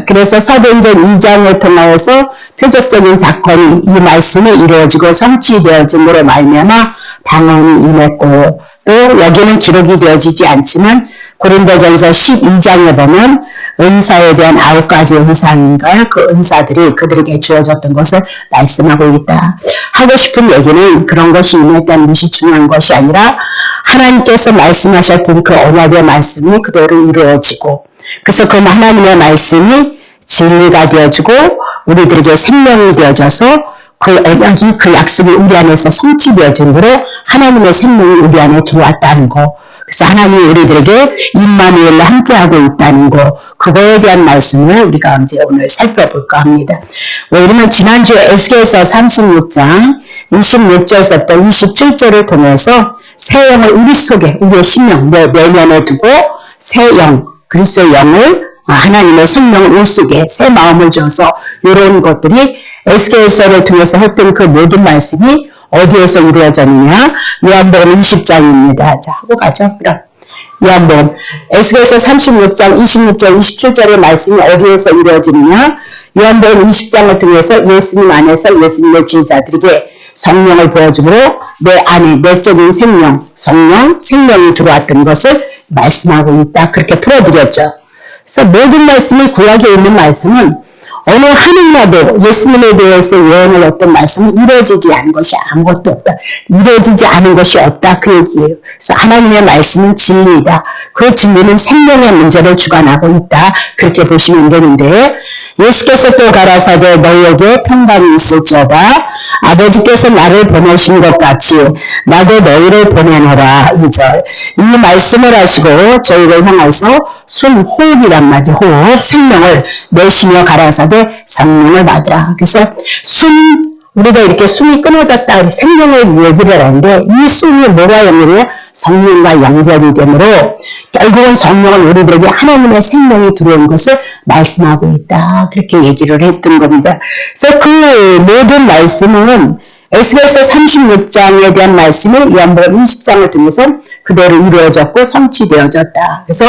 그래서 사도행전 2장을 통하여서 표적적인 사건이 이 말씀이 이루어지고 성취되어짐으로 말미암아 방언이 임했고, 또 여기는 기록이 되어지지 않지만 고린도전서 12장에 보면 은사에 대한 9가지 은사인가 그 은사들이 그들에게 주어졌던 것을 말씀하고 있다. 하고 싶은 얘기는 그런 것이 임했다는 것이 중요한 것이 아니라 하나님께서 말씀하셨던 그 언약의 말씀이 그대로 이루어지고, 그래서 그 하나님의 말씀이 진리가 되어지고 우리들에게 생명이 되어져서 그 언약이 그 약속이 우리 안에서 성취되어짐으로 하나님의 생명이 우리 안에 들어왔다는 거. 그래서 하나님이 우리들에게 임마누엘과 함께하고 있다는 거, 그거에 대한 말씀을 우리가 이제 오늘 살펴볼까 합니다. 왜냐면 지난주에 에스겔서 36장 26절부터 27절을 통해서 새 영을 우리 속에, 우리의 심령, 내면에 두고 새 영, 그리스도의 영을, 하나님의 생명을 우리 속에 새 마음을 줘서 이런 것들이 에스겔서를 통해서 했던 그 모든 말씀이 어디에서 이루어졌느냐? 요한복음 20장입니다. 자, 하고 가죠. 그럼 요한복음 에스겔서 36장 26절 27절의 말씀이 어디에서 이루어지느냐? 요한복음 20장을 통해서 예수님 안에서 예수님의 제자들에게 성령을 보여주므로 내 안에 내적인 생명, 성령, 생명이 들어왔던 것을 말씀하고 있다. 그렇게 풀어드렸죠. 그래서 모든 말씀이 구약에 있는 말씀은 어느 하늘나도 예수님에 대해서 예언을 했던 말씀은 이루어지지 않은 것이 아무것도 없다. 이루어지지 않은 것이 없다. 그 얘기예요. 그래서 하나님의 말씀은 진리이다. 그 진리는 생명의 문제를 주관하고 있다. 그렇게 보시면 되는데, 예수께서 또 가라사대 너희에게 평강이 있을지어다. 아버지께서 나를 보내신 것 같이 나도 너희를 보내노라. 2절. 이 말씀을 하시고 저희를 향해서 숨, 호흡이란 말이에요. 호흡, 생명을 내쉬며 가라사대 성령을 받으라. 그래서 우리가 이렇게 숨이 끊어졌다, 생명을 얘기를 하는데, 이 숨이 뭐가 연결이에요? 성령과 연결이 되므로 결국은 성령은 우리들에게 하나님의 생명이 들어온 것을 말씀하고 있다. 그렇게 얘기를 했던 겁니다. 그래서 그 모든 말씀은 에스겔서 36장에 대한 말씀이 요한복음 20장을 통해서 그대로 이루어졌고 성취되어졌다. 그래서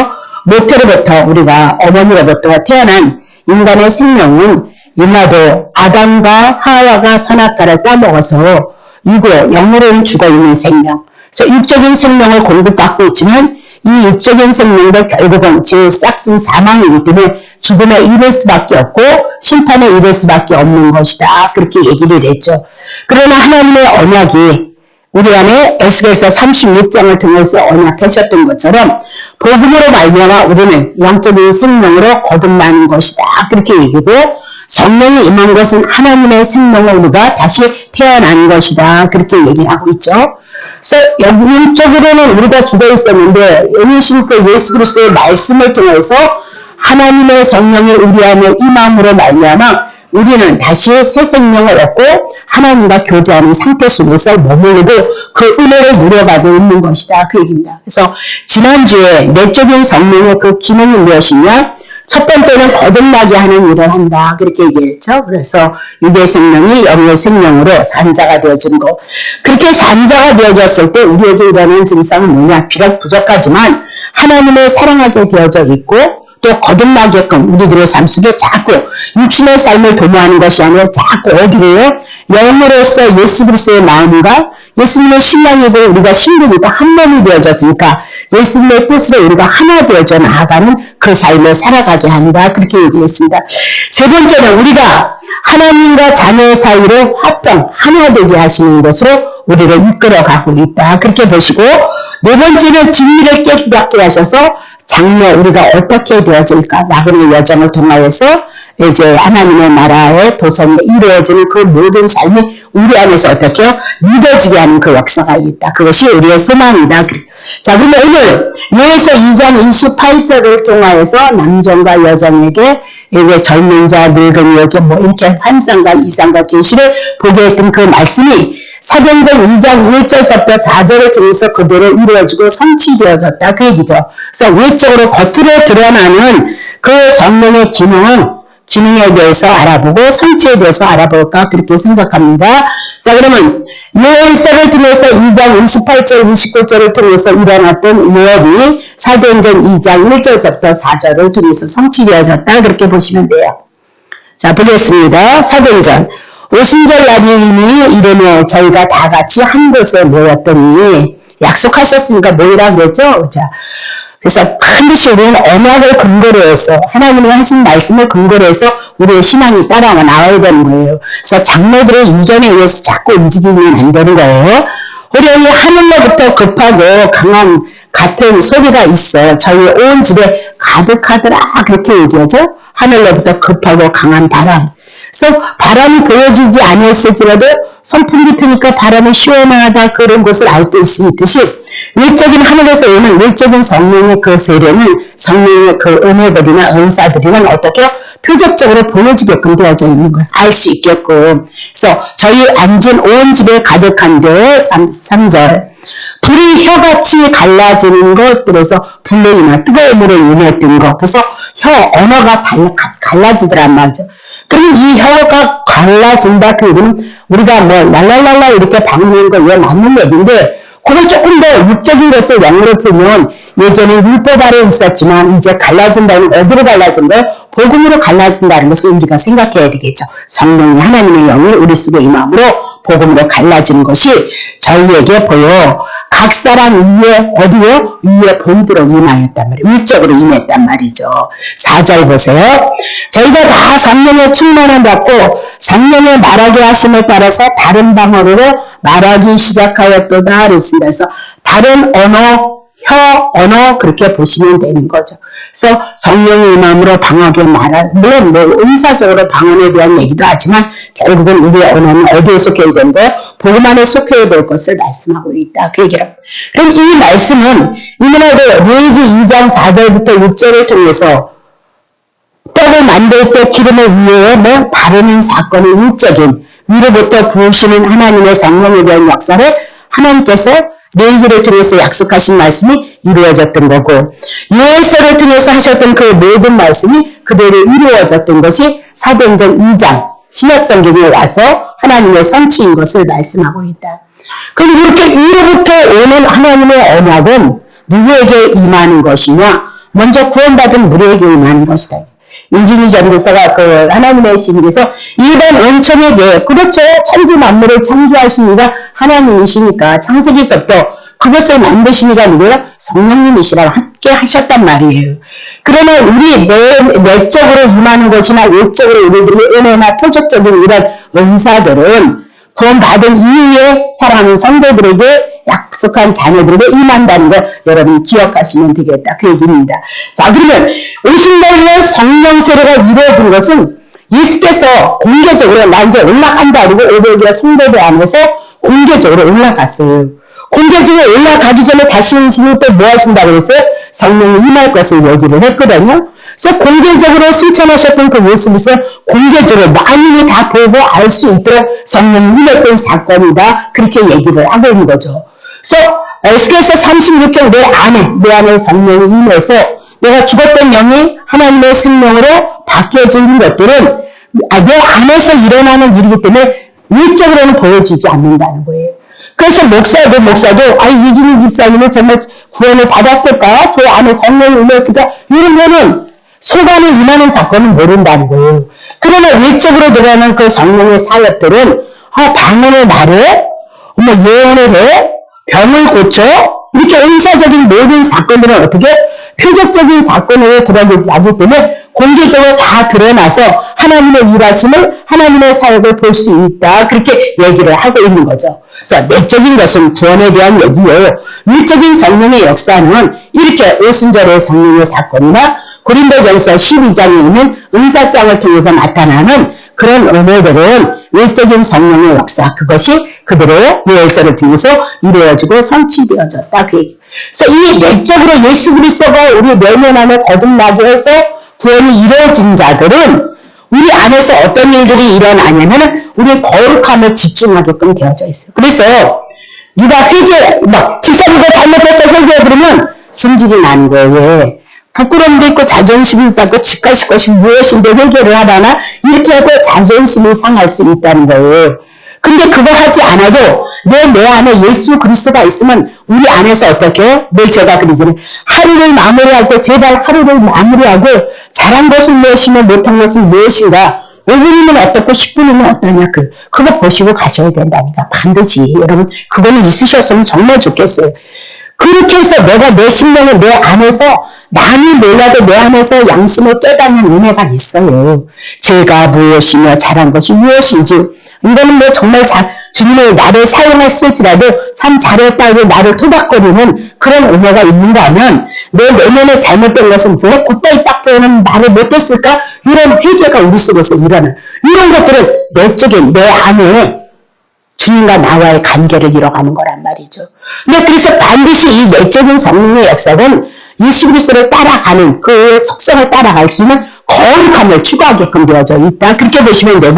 모태로부터, 우리가 어머니로부터 태어난 인간의 생명은 일라도 아담과 하와가 선악과를 따먹어서 이고 영으로는 죽어있는 생명, 그래서 육적인 생명을 공급받고 있지만 이 육적인 생명도 결국은 제 싹슨 사망이기 때문에 죽음에 이를 수밖에 없고 심판에 이를 수밖에 없는 것이다. 그렇게 얘기를 했죠. 그러나 하나님의 언약이 우리 안에 에스겔서 36장을 통해서 언약하셨던 것처럼 복음으로 말미암아 우리는 영적인 생명으로 거듭나는 것이다. 그렇게 얘기고, 성령이 임한 것은 하나님의 생명을 우리가 다시 태어나는 것이다. 그렇게 얘기하고 있죠. 그래서 영적으로는 우리가 죽어 있었는데 영이신 그 예수 그리스도의 말씀을 통해서 하나님의 성령이 우리 안에 임함으로 말미암아 우리는 다시 새 생명을 얻고 하나님과 교제하는 상태 속에서 머무르고 그 은혜를 누려가고 있는 것이다. 그 얘기입니다. 그래서 지난주에 내적인 성령의 그 기능이 무엇이냐? 첫 번째는 거듭나게 하는 일을 한다. 그렇게 얘기했죠. 그래서 육의 생명이 영의 생명으로 산자가 되어진 거. 그렇게 산자가 되어졌을 때 우리에게 일어나는 증상은 뭐냐? 비록 부족하지만 하나님을 사랑하게 되어져 있고 또 거듭나게끔 우리들의 삶 속에 자꾸 육신의 삶을 도모하는 것이 아니라 자꾸 어디로요? 영으로서 예수 그리스도의 마음과 예수님의 신랑이고 우리가 신부니까 한 몸이 되어졌으니까 예수님의 뜻으로 우리가 하나 되어져 나아가는 그 삶을 살아가게 한다. 그렇게 얘기했습니다. 세 번째는 우리가 하나님과 자녀 사이로 합병, 하나 되게 하시는 것으로 우리를 이끌어가고 있다. 그렇게 보시고, 네 번째는 진리를 깨닫게 하셔서 장래 우리가 어떻게 되어질까? 나그네의 여정을 통하여서 이제 하나님의 나라의 도성에 이루어지는 그 모든 삶이 우리 안에서 어떻게 믿어지게 하는 그 역사가 있다. 그것이 우리의 소망이다. 자, 그러면 오늘 요에서 2장 28절을 통하여서 남정과 여정에게 이제 젊은 자, 늙은이에게 뭐 이렇게 환상과 이상과 계시를 보게 했던 그 말씀이 사도행전 2장 1절부터 4절을 통해서 그대로 이루어지고 성취되어졌다. 그 얘기죠. 그래서 외적으로 겉으로 드러나는 그 성령의 기능에 대해서 알아보고 성취에 대해서 알아볼까 그렇게 생각합니다. 자, 그러면 요엘서를 통해서 2장 28절, 29절을 통해서 일어났던 예언이 사도행전 2장 1절부터 4절을 통해서 성취되어졌다. 그렇게 보시면 돼요. 자, 보겠습니다. 사도행전. 오순절 날이 이미 이르며 저희가 다 같이 한 곳에 모였더니, 약속하셨으니까 모이라 그랬죠? 자, 그래서 반드시 우리는 언약을 근거로 해서 하나님이 하신 말씀을 근거로 해서 우리의 신앙이 따라 나와야 되는 거예요. 그래서 장로들의 유전에 의해서 자꾸 움직이면 안 되는 거예요. 호련히 하늘로부터 급하고 강한 같은 소리가 있어 저희 온 집에 가득하더라. 그렇게 얘기하죠. 하늘로부터 급하고 강한 바람. 그래서 바람이 보여지지 아니었을지라도 선풍기 트니까 바람이 시원하다 그런 것을 알 수 있듯이 외적인 하늘에서 오는 외적인 성령의 그 세례는 성령의 그 은혜들이나 은사들이는 어떻게 표적적으로 보여지게끔 되어져 있는 거예요. 알 수 있게끔. 그래서 저희 앉은 온 집에 가득한데 3절 불이 혀같이 갈라지는 것 그래서 불능이나 뜨거운 물에 임했던 것 그래서 혀 언어가 갈라지더란 말이죠. 그럼 이 혀가 갈라진다 그 얘기는 우리가 뭐 랄랄랄라 이렇게 박는 거에 맞는 얘기인데 그걸 조금 더 육적인 것을 영어로 풀면 예전에 율법 아래 있었지만 이제 갈라진다는 어디로 갈라진다? 복음으로 갈라진다는 것을 우리가 생각해야 되겠죠. 성령이 하나님의 영이 우리 속에 임함으로 복음으로 갈라지는 것이 저희에게 보여 각 사람 위에 어디요? 위에 본드로 임하였단 말이에요. 위적으로 임했단 말이죠. 4절 보세요. 저희가 다 성령의 충만을 받고 성령의 말하게 하심에 따라서 다른 방언으로 말하기 시작하였도다 그랬습니다. 그래서 다른 언어, 혀, 언어 그렇게 보시면 되는 거죠. 그래서 성령의 임함으로 방언하게 말할 물론 뭐 은사적으로 방언에 대한 얘기도 하지만 결국은 우리의 언어는 어디에 속해야 되는 거예요? 복음 안에 속해야 될 것을 말씀하고 있다. 그 얘기를. 그럼 이 말씀은 이문화도 레위기 2장 4절부터 6절을 통해서 떡을 만들 때 기름을 위에 뭐 바르는 사건의 일적인 위로부터 부으시는 하나님의 성령에 대한 역사를 하나님께서 레위기를 통해서 약속하신 말씀이 이루어졌던 거고 요엘서를 통해서 하셨던 그 모든 말씀이 그대로 이루어졌던 것이 사도행전 2장 신약성경에 와서 하나님의 성취인 것을 말씀하고 있다. 그럼 이렇게 위로부터 오는 하나님의 언약은 누구에게 임하는 것이냐? 먼저 구원받은 우리에게 임하는 것이다. 인진이 전도사가 그 하나님의 신께서 이번 원천에게 그렇죠. 천지 만물을 창조하신 이가 하나님이시니까 창세기서부터 그것을 만드신 이가 누구예요? 성령님이시라고 함께 하셨단 말이에요. 그러면 우리 내적으로 임하는 것이나 외적으로 우리들의 은혜나 표적적인 이런 은사들은 구원받은 이후에 사랑하는 성도들에게 약속한 자녀들에게 임한다는 걸 여러분이 기억하시면 되겠다. 그 얘기입니다. 자, 그러면 오순절날 성령 세례가 이루어진 것은 예수께서 공개적으로 나 이제 올라간다. 그리고 500여 성도들 안에서 공개적으로 올라갔어요. 공개적으로 올라가기 전에 다시 신이 또 뭐 하신다고 그랬어요? 성령이 임할 것을 얘기를 했거든요. 그래서 공개적으로 실천하셨던 그 모습을 공개적으로 만인이 다 보고 알 수 있도록 성령이 임했던 사건이다. 그렇게 얘기를 하고 있는 거죠. 그래서 에스겔서 36장 내 안에 성령이 임해서 내가 죽었던 영이 하나님의 생명으로 바뀌어지는 것들은 내 안에서 일어나는 일이기 때문에 외적으로는 보여지지 않는다는 거예요. 그래서 목사도 유진희 집사님은 정말 구원을 받았을까? 저 안에 성령이 임했을까? 이런 거는 속안에 임하는 사건은 모른다는 거예요. 그러나 외적으로 들어가는 그 성령의 사역들은 방언을 말해, 예언을 해, 병을 고쳐 이렇게 은사적인 모든 사건들은 어떻게 표적적인 사건으로 들어가기 때문에 공개적으로 다 드러나서 하나님의 일하심을 하나님의 사역을 볼 수 있다. 그렇게 얘기를 하고 있는 거죠. 그래서 내적인 것은 구원에 대한 얘기예요. 외적인 성령의 역사는 이렇게 오순절의 성령의 사건이나 고린도전서 12장에 있는 은사장을 통해서 나타나는 그런 은혜들은 외적인 성령의 역사 그것이 그대로 요엘서를 통해서 이루어지고 성취되어졌다. 그 얘기. 그래서 이 내적으로 예수 그리스도가 우리 내면 안에 거듭나게 해서 구원이 이루어진 자들은 우리 안에서 어떤 일들이 일어나냐면 우리의 거룩함에 집중하게끔 되어져 있어요. 그래서 네가 회개, 집사님과 잘못해서 회개해 그러면 승질이 나는 거예요. 왜? 부끄러움도 있고 자존심이 쌓고 집가실 것이 무엇인데 회개를 하라나 이렇게 하고 자존심이 상할 수 있다는 거예요. 근데 그거 하지 않아도 내 안에 예수 그리스도가 있으면 우리 안에서 어떻게 해요? 늘 제가 그러잖아요. 하루를 마무리할 때 제발 하루를 마무리하고 잘한 것은 무엇이며 못한 것은 무엇인가 5분이면 어떻고 10분이면 어떠냐 그거 보시고 가셔야 된다니까. 반드시 여러분 그거는 있으셨으면 정말 좋겠어요. 그렇게 해서 내가 내 심령에 내 안에서 남이 몰라도 내 안에서 양심을 깨닫는 은혜가 있어요. 죄가 무엇이며 잘한 것이 무엇인지 이거는 뭐 정말 주님이 나를 사용했을지라도 참 잘했다고 나를 토닥거리는 그런 은혜가 있는가 하면 내 내면에 잘못된 것은 왜 그따위 딱 말을 못했을까? 이런 회개가 우리 속에서 일어나. 이런 것들은 내적인 내 안에 주님과 나와의 관계를 이뤄가는 거란 말이죠. 근데 그래서 반드시 이 내적인 성령의 역사는 예수 그리스도를 따라가는 그 속성을 따라갈 수 있는 거룩함을 추구하게끔 되어져 있다. 그렇게 보시면 되고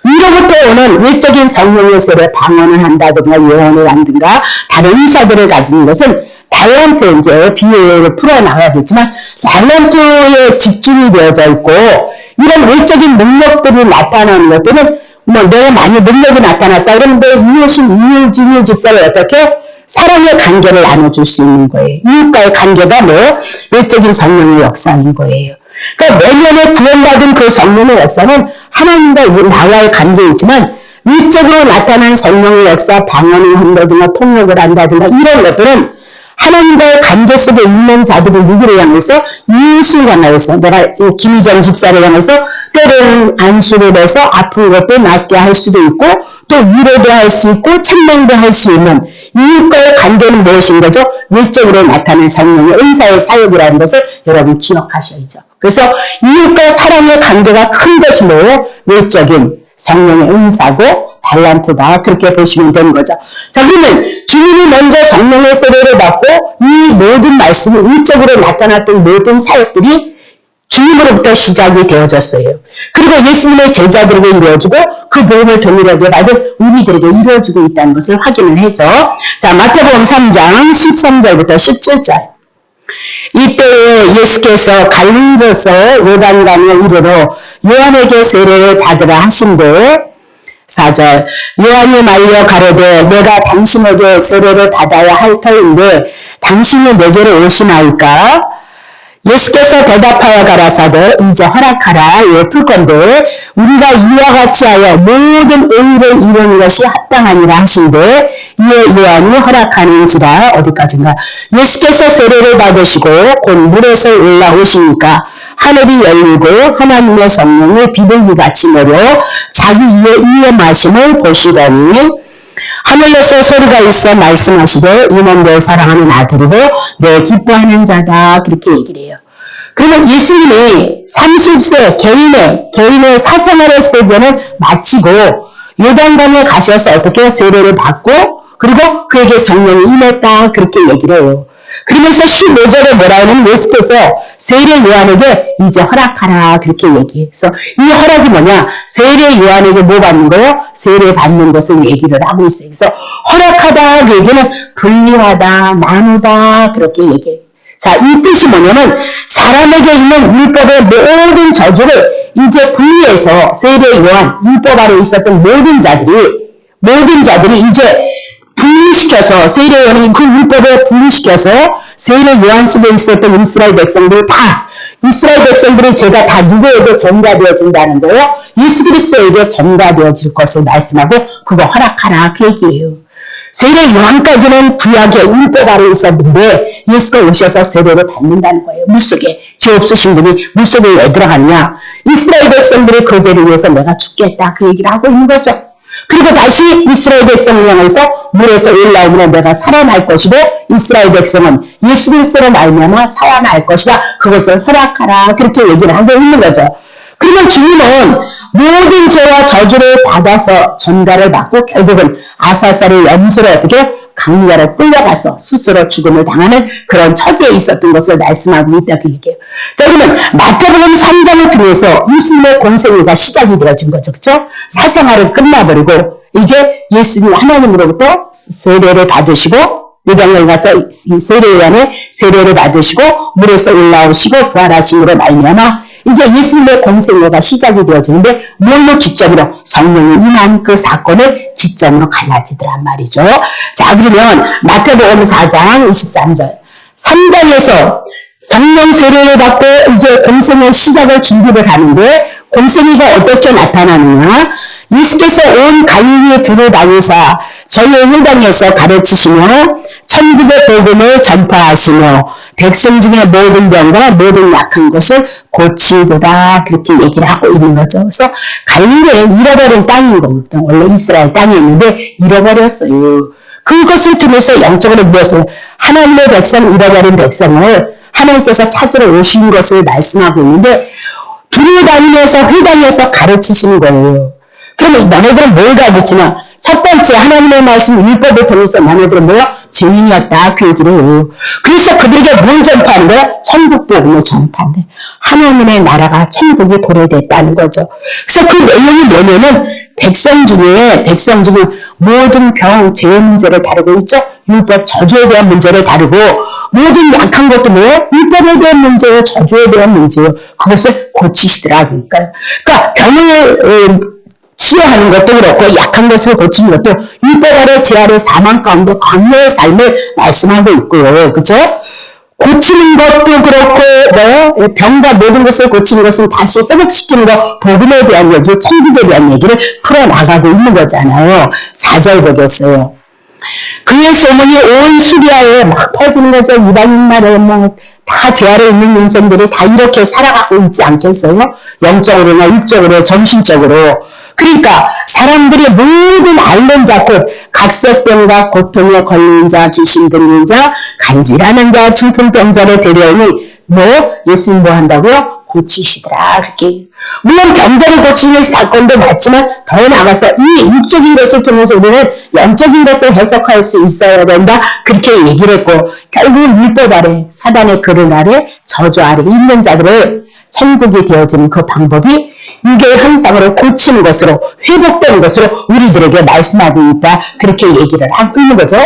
위로부터 오는 외적인 성령의 세를 방언을 한다든가 예언을 한다든가 다른 의사들을 가지는 것은 달란트 이제 비유로 풀어나가겠지만 달란트에 집중이 되어져 있고 이런 외적인 능력들이 나타나는 것들은 뭐 내가 많이 능력이 나타났다 그러는데 이웃 집사를 어떻게 사랑의 관계를 나눠줄 수 있는 거예요. 이웃과의 관계가 뭐 외적인 성령의 역사인 거예요. 그러니까 내면에 구원받은 그 성령의 역사는 하나님과 나와의 관계이지만 외적으로 나타난 성령의 역사, 방언을 한다든가 통역을 한다든가 이런 것들은 하나님과의 관계 속에 있는 자들을 누구를 향해서 이웃을 향해서 내가 김희정 집사를 향해서 때로는 안수를 해서 아픈 것도 낫게 할 수도 있고 또 위로도 할 수 있고 책망도 할 수 있는 이웃과의 관계는 무엇인 거죠? 외적으로 나타낸 성령의 은사의 사역이라는 것을 여러분 기억하셔야죠. 그래서 이웃과 사랑의 관계가 큰 것이 뭐예요? 외적인 성령의 은사고 달란트다. 그렇게 보시면 되는 거죠. 자, 그러면 주님이 먼저 성령의 세례를 받고 이 모든 말씀을 외적으로 나타났던 모든 사역들이 주님으로부터 시작이 되어졌어요. 그리고 예수님의 제자들에게 이루어지고 그 복음을 동일하게 받은 우리들에게 이루어지고 있다는 것을 확인을 해서 자 마태복음 3장 13절부터 17절 이때에 예수께서 갈릴리로서 요단강에 이르러 요한에게 세례를 받으라 하신데 4절 요한이 말려 가로되 내가 당신에게 세례를 받아야 할 터인데 당신이 내게로 오시나이까? 예수께서 대답하여 가라사대 이제 허락하라 예풀 건데 우리가 이와 같이 하여 모든 의를 이루는 것이 합당하니라 하신데 이에 요한이 허락하는지라 어디까지인가 예수께서 세례를 받으시고 곧 물에서 올라오시니까 하늘이 열리고 하나님의 성령이 비둘기 같이 내려 자기 위에 마심을 보시더니 하늘에서 소리가 있어 말씀하시되 이는 내 사랑하는 아들이고 내 기뻐하는 자다 그렇게 얘기를 해요. 그러면 예수님이 30세 개인의 사생활의 세계를 마치고 요단강에 가셔서 어떻게 세례를 받고 그리고 그에게 성령이 임했다 그렇게 얘기를 해요. 그러면서 15절에 뭐라 하면 예수께서 세례 요한에게 이제 허락하라 그렇게 얘기해요. 그래서 이 허락이 뭐냐? 세례 요한에게 뭐 받는 거예요? 세례 받는 것을 얘기를 하고 있어요. 그래서 허락하다 그 얘기는 분리하다, 나누다 그렇게 얘기해요. 자, 이 뜻이 뭐냐면 사람에게 있는 율법의 모든 저주를 이제 분리해서 세례 요한, 율법 아래 있었던 모든 자들이 이제 분리시켜서 세례 요한이 그 율법에 분리시켜서 세례 요한 속에 있었던 이스라엘 백성들을 다 이스라엘 백성들의 죄가 다 누구에게 전가되어진다는 거예요? 예수 그리스도에게 전가되어질 것을 말씀하고 그거 허락하라 그 얘기예요. 세례 요한까지는 구약의 율법 아래 있었는데 예수가 오셔서 세례를 받는다는 거예요. 물속에 죄 없으신 분이 물속에 왜 들어갔냐? 이스라엘 백성들의 그 죄를 위해서 내가 죽겠다 그 얘기를 하고 있는 거죠. 그리고 다시 이스라엘 백성을 향해서 물에서 올라오면 내가 살아날 것이고 이스라엘 백성은 예수 그리스도로 말미암아 살아날 것이다. 그것을 허락하라 그렇게 얘기를 하고 있는 거죠. 그러면 주님은 모든 죄와 저주를 받아서 전가를 받고 결국은 아사살의 염소로 어떻게 강야로 끌려가서 스스로 죽음을 당하는 그런 처지에 있었던 것을 말씀하고 있다 그 얘기예요. 자 그러면 마태복음 3장을 통해서 예수님의 공생애가 시작이 되어진 거죠. 그렇죠? 사생활은 끝나버리고 이제 예수님 하나님으로부터 세례를 받으시고 요단강에 가서 세례 요한의 세례를 받으시고 물에서 올라오시고 부활하심으로 말미암아 이제 예수님의 공생애가 시작이 되어지는데 뭘로 기점으로? 성령이 임한 그 사건을 기점으로 갈라지더란 말이죠. 자, 그러면 마태복음 4장 23절 3장에서 성령 세례를 받고 이제 공생의 시작을 준비를 하는데 공생애가 어떻게 나타나느냐? 예수께서 온 갈릴리에 두루 다니사 저희의 율당에서 가르치시며 천국의 복음을 전파하시며 백성 중에 모든 병과 모든 약한 것을 고치더라 그렇게 얘기를 하고 있는 거죠. 그래서 갈릴리는 잃어버린 땅인 거거든요. 원래 이스라엘 땅이었는데 잃어버렸어요. 그것을 통해서 영적으로 무엇을 하나님의 백성, 잃어버린 백성을 하나님께서 찾으러 오신 것을 말씀하고 있는데 두루 다니면서 회당에서 가르치시는 거예요. 그러면 너네들은 뭘 가르치나? 첫 번째 하나님의 말씀 율법을 통해서 너네들은 뭐야? 죄인이었다 그 얘기를. 그래서 그들에게 뭘 전파하는 거야? 천국 복음을 전파하는데 하나님의 나라가 천국이 도래됐다는 거죠. 그래서 그 내용이 뭐냐면 백성 중에 모든 병, 죄의 문제를 다루고 있죠. 율법, 저주에 대한 문제를 다루고 모든 약한 것도 뭐예요? 율법에 대한 문제예요. 저주에 대한 문제예요. 그것을 고치시더라. 그러니까 병을 치료하는 것도 그렇고 약한 것을 고치는 것도 율법 아래 제 아래 사망 가운데 광야의 삶을 말씀하고 있고요. 그죠? 고치는 것도 그렇고 병과 모든 것을 고치는 것은 다시 회복시키는 것, 복음에 대한 얘기, 천국에 대한 얘기를 풀어나가고 있는 거잖아요. 4절 보겠어요. 그의 소문이 온 수리아에 막 퍼지는 거죠. 이방인말에 다 제 아래 있는 인생들이 다 이렇게 살아가고 있지 않겠어요? 영적으로나 육적으로, 정신적으로. 그러니까 사람들이 모든 앓는 자, 곧 각색병과 고통에 걸린 자, 귀신 들린 자, 간질하는 자, 중풍병자를 데려오니 예수님 뭐 한다고요? 고치시더라. 그렇게. 물론 병자를 고치는 사건도 맞지만 더 나아가서 이 육적인 것을 통해서 우리는 영적인 것을 해석할 수 있어야 된다. 그렇게 얘기를 했고 결국은 율법 아래, 사단의 그릇 아래, 저주 아래 있는 자들을 천국이 되어지는 그 방법이 육의 현상으로 고치는 것으로 회복되는 것으로 우리들에게 말씀하고 있다. 그렇게 얘기를 하고 있는 거죠.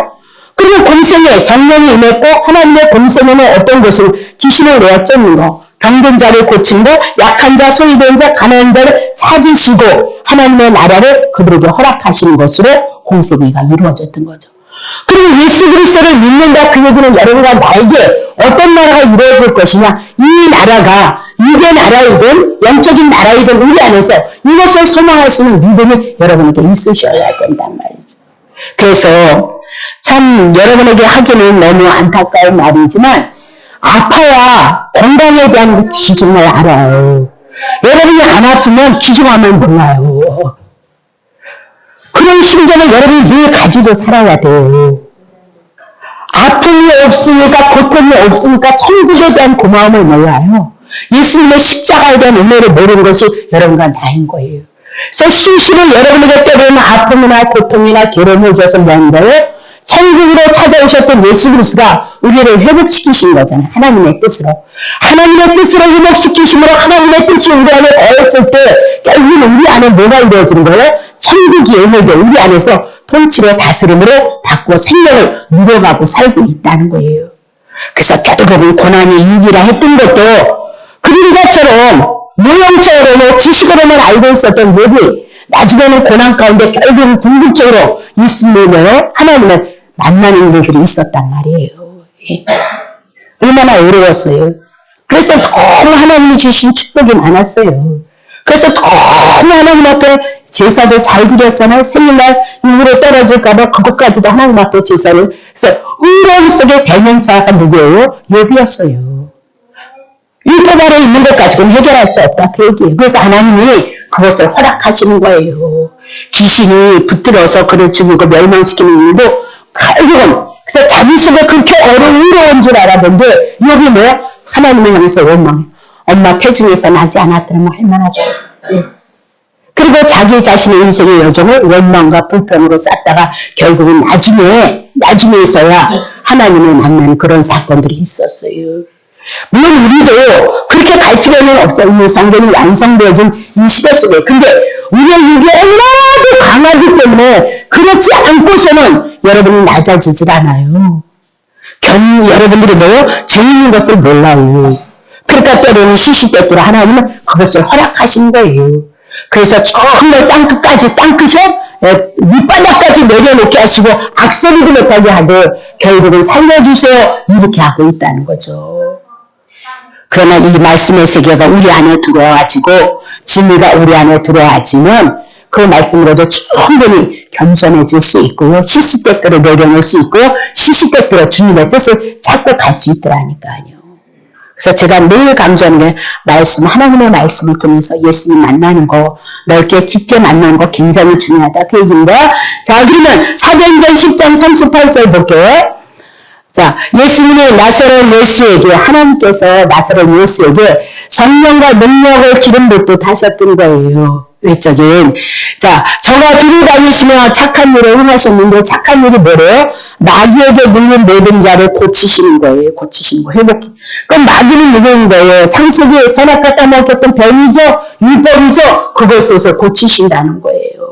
그리고 공생에 성령이 임했고 하나님의 공생에는 어떤 것을 귀신을 내어 쫓는 거, 병든 자를 고친 거, 약한 자, 소외된 자, 가난한 자를 찾으시고 하나님의 나라를 그들에게 허락하시는 것으로 공생애가 이루어졌던 거죠. 그리고 예수 그리스도를 믿는다 그 얘기는 여러분과 나에게 어떤 나라가 이루어질 것이냐, 이 나라가 육의 나라이든 영적인 나라이든 우리 안에서 이것을 소망할 수 있는 믿음이 여러분에게 있으셔야 된단 말이죠. 그래서 참 여러분에게 하기는 너무 안타까운 말이지만 아파야 건강에 대한 기준을 알아요. 여러분이 안 아프면 기준하면 몰라요. 그런 심정을 여러분이 늘 가지고 살아야 돼요. 아픔이 없으니까, 고통이 없으니까 천국에 대한 고마움을 몰라요. 예수님의 십자가에 대한 은혜를 모르는 것이 여러분과 나인 거예요. 그래서 수시로 여러분에게 때로는 아픔이나 고통이나 괴로움을 줘서 뭐하는 거예요? 천국으로 찾아오셨던 예수 그리스도가 우리를 회복시키신 거잖아요. 하나님의 뜻으로. 하나님의 뜻으로 회복시키심으로 하나님의 뜻이 우리 안에 더했을 때 결국은 우리 안에 뭐가 이루어지는 거예요? 천국이 열려져 우리 안에서 통치로 다스림으로 받고 생명을 누려가고 살고 있다는 거예요. 그래서 결국은 고난이 이기라 했던 것도 그림자처럼 모형적으로는 지식으로만 알고 있었던 얘기, 나중에는 고난 가운데 결국은 궁극적으로 예수님을 하나님을 만나는 일들이 있었단 말이에요. 예. 얼마나 어려웠어요. 그래서 너무 하나님이 주신 축복이 많았어요. 그래서 너무 하나님 앞에 제사도 잘 드렸잖아요. 생일날 일부러 떨어질까봐 그것까지도 하나님 앞에 제사를. 그래서 의로움 속의 대명사가 누구예요? 욥이었어요. 율법 아래 있는 것 가지고는 해결할 수 없다. 그 얘기예요. 그래서 하나님이 그것을 허락하시는 거예요. 귀신이 붙들어서 그를 죽이고 멸망시키는 일도 결국은 그래서 자기 속에 그렇게 의로운 줄 알았는데 욥이 뭐야? 하나님을 향해서 원망해. 엄마 태중에서 나지 않았더라면 얼마나 좋았어. 예. 그리고 자기 자신의 인생의 여정을 원망과 불평으로 쌓다가 결국은 나중에서야 하나님을 만나는 그런 사건들이 있었어요. 물론 우리도 그렇게 갈 필요는 없어요. 이 성경이 완성되어진 이 시대 속에. 근데 우리의 육이 얼마나 강하기 때문에 그렇지 않고서는 여러분이 낮아지질 않아요. 여러분들이 죄인인 것을 몰라요. 그러니까 때로는 시시때때로 하나님은 그것을 허락하신 거예요. 그래서 정말 땅끝에 밑바닥까지 내려놓게 하시고 악소리도 못하게 하고 결국은 살려주세요 이렇게 하고 있다는 거죠. 그러나 이 말씀의 세계가 우리 안에 들어와지고 진리가 우리 안에 들어와지면 그 말씀으로도 충분히 겸손해질 수 있고요. 시시때때로 내려놓을 수 있고요. 시시때때로 주님의 뜻을 찾고 갈 수 있더라니까요. 그래서 제가 늘 강조하는 게 하나님의 말씀을 통해서 예수님 만나는 거, 넓게 깊게 만나는 거 굉장히 중요하다. 그 얘기인데, 자, 그러면 사도행전 10장 38절 볼게요. 자, 예수님의 나사렛 예수에게, 하나님께서 나사렛 예수에게 성령과 능력을 기름 붓듯 하셨던 거예요. 외적인. 자, 저가 두루 다니시며 착한 일을 행하셨는데 착한 일이 뭐래요? 마귀에게 물린 모든 자를 고치시는 거예요. 고치시는 거. 회복해. 그럼 마귀는 누구인 거예요? 창세기 선악과 따먹혔던 병이죠? 율법이죠? 그것에서 고치신다는 거예요.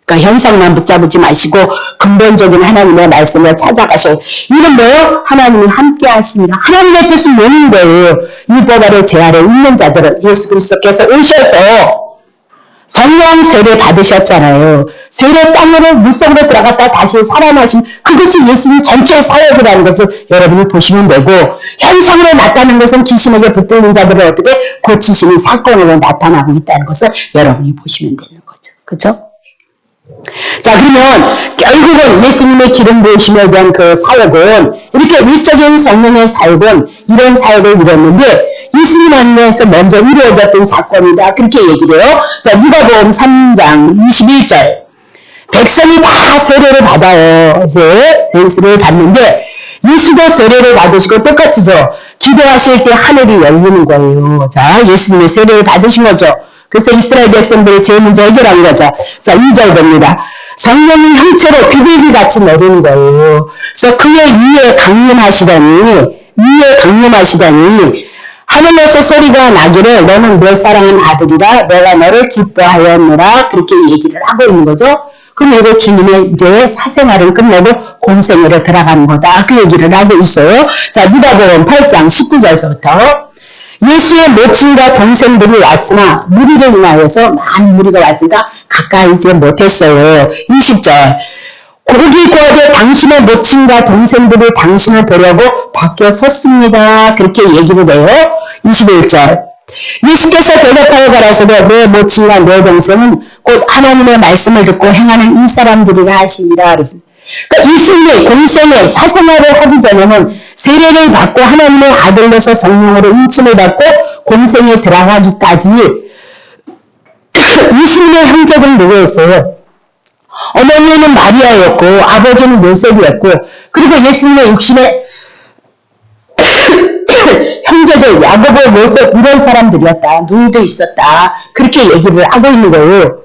그러니까 현상만 붙잡지 마시고 근본적인 하나님의 말씀을 찾아가셔. 이건 뭐예요? 하나님이 함께 하시니라. 하나님의 뜻을 모는 거예요. 율법 아래 제 아래 있는 자들은 예수 그리스도께서 오셔서 성령 세례 받으셨잖아요. 세례 땅으로 물속으로 들어갔다 다시 살아나신 그것이 예수님 전체 사역이라는 것을 여러분이 보시면 되고 현상으로 나타나는 것은 귀신에게 붙들린 자들을 어떻게 고치시는 사건으로 나타나고 있다는 것을 여러분이 보시면 되는 거죠. 그렇죠? 자, 그러면 결국은 예수님의 기름 부으심에 대한 그 사역은 이렇게 위적인 성령의 사역은 이런 사역을 이뤘는데 예수님 안에서 먼저 이루어졌던 사건이다. 그렇게 얘기를 해요. 자, 누가복음 3장 21절. 백성이 다 세례를 받아요. 이제 세례를 받는데 예수도 세례를 받으시고 똑같이죠. 기도하실 때 하늘이 열리는 거예요. 자, 예수님의 세례를 받으신 거죠. 그래서 이스라엘 백성들이 제일 먼저 해결한 거죠. 자, 2절 봅니다. 성령이 형체로 비둘기 같이 내리는 거예요. 그래서 그의 위에 강림하시다니 하늘에서 소리가 나기를 너는 내 사랑하는 아들이라 내가 너를 기뻐하였노라 그렇게 얘기를 하고 있는 거죠. 그럼 이거 주님의 이제 사생활을 끝내고 공생으로 들어가는 거다. 그 얘기를 하고 있어요. 자, 누가복음 8장 19절서부터 예수의 모친과 동생들이 왔으나 무리를 인하여서 많은 무리가 왔으니까 가까이 이제 못했어요. 20절. 고기 구하되 당신의 모친과 동생들이 당신을 보려고 밖에 섰습니다. 그렇게 얘기를 해요. 21절. 예수께서 대답하여 가라사대 내 모친과 내 동생은 곧 하나님의 말씀을 듣고 행하는 이 사람들이라 하시니라. 그랬습니다. 그러니까 예수님의 공생의 사생활을 하기 전에는 세례를 받고 하나님의 아들로서 성령으로 인침을 받고 공생에 들어가기까지 예수님의 형제들은 누구였어요? 어머니는 마리아였고 아버지는 요셉이었고 그리고 예수님의 육신의 형제들 야고보, 요셉 이런 사람들이었다. 누이도 있었다. 그렇게 얘기를 하고 있는 거예요.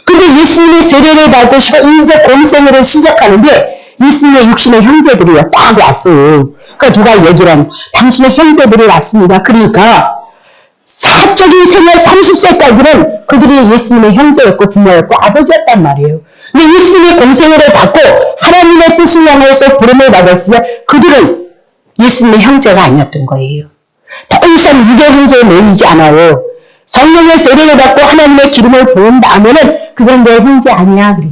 근데 예수님의 세례를 받으시고 이제 공생애를 시작하는데 예수님의 육신의 형제들이 딱 왔어요. 그러니까 누가 얘기를 하면 당신의 형제들이 왔습니다. 그러니까 사적인 생활 30세까지는 그들이 예수님의 형제였고 부모였고 아버지였단 말이에요. 근데 예수님의 공생애를 받고 하나님의 뜻을 향해서 부름을 받았을 때 그들은 예수님의 형제가 아니었던 거예요. 더 이상 유대 형제에 모이지 않아요. 성령의 세례를 받고 하나님의 기름을 부은 다음에는 그건 내 형제 아니야. 그래.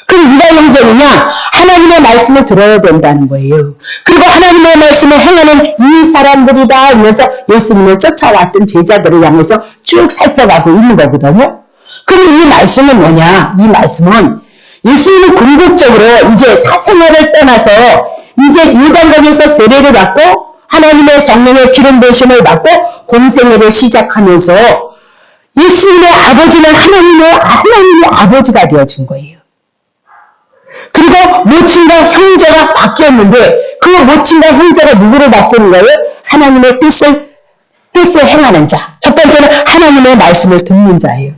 그럼 누가 형제느냐? 하나님의 말씀을 들어야 된다는 거예요. 그리고 하나님의 말씀을 행하는 이 사람들이다 이러면서 예수님을 쫓아왔던 제자들을 향해서 쭉 살펴가고 있는 거거든요. 그럼 이 말씀은 뭐냐? 이 말씀은 예수님은 궁극적으로 이제 사생활을 떠나서 이제 요단강에서 세례를 받고 하나님의 성령의 기름 부으심을 받고 공생애를 시작하면서 예수님의 아버지는 하나님의 아버지가 되어준 거예요. 그리고 모친과 형제가 바뀌었는데 그 모친과 형제가 누구로 바뀌는 거예요? 하나님의 뜻을 행하는 자. 첫 번째는 하나님의 말씀을 듣는 자예요.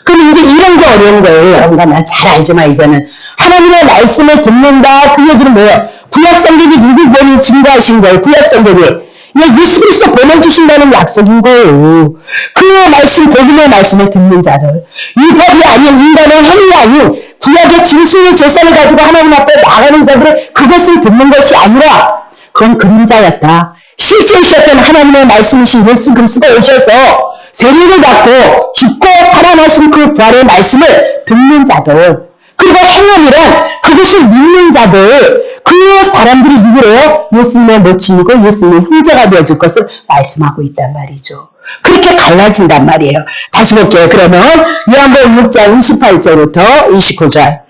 그럼 이제 이런 게 어려운 거예요. 여러분과 난 잘 알지만 이제는 하나님의 말씀을 듣는다. 그 얘기는 뭐예요? 구약성경이 누구 보니 증거하신 거예요? 구약성경이. 예수 그리스도 보내주신다는 약속인 거예요. 그 말씀, 복음의 말씀을 듣는 자들. 율법이 아닌 인간의 행위 아닌 구약의 진수의 제사를 가지고 하나님 앞에 나가는 자들은 그것을 듣는 것이 아니라 그건 그림자였다. 실제이셨던 하나님의 말씀이신 예수 그리스도가 오셔서 세례를 받고 죽고 살아나신 그 부활의 말씀을 듣는 자들, 그리고 행함이란 그것을 믿는 자들, 그 사람들이 누구래요? 예수님의 모친이고 예수님의 형제가 되어줄 것을 말씀하고 있단 말이죠. 그렇게 갈라진단 말이에요. 다시 볼게요. 그러면 요한복음 6장 28절부터 29절.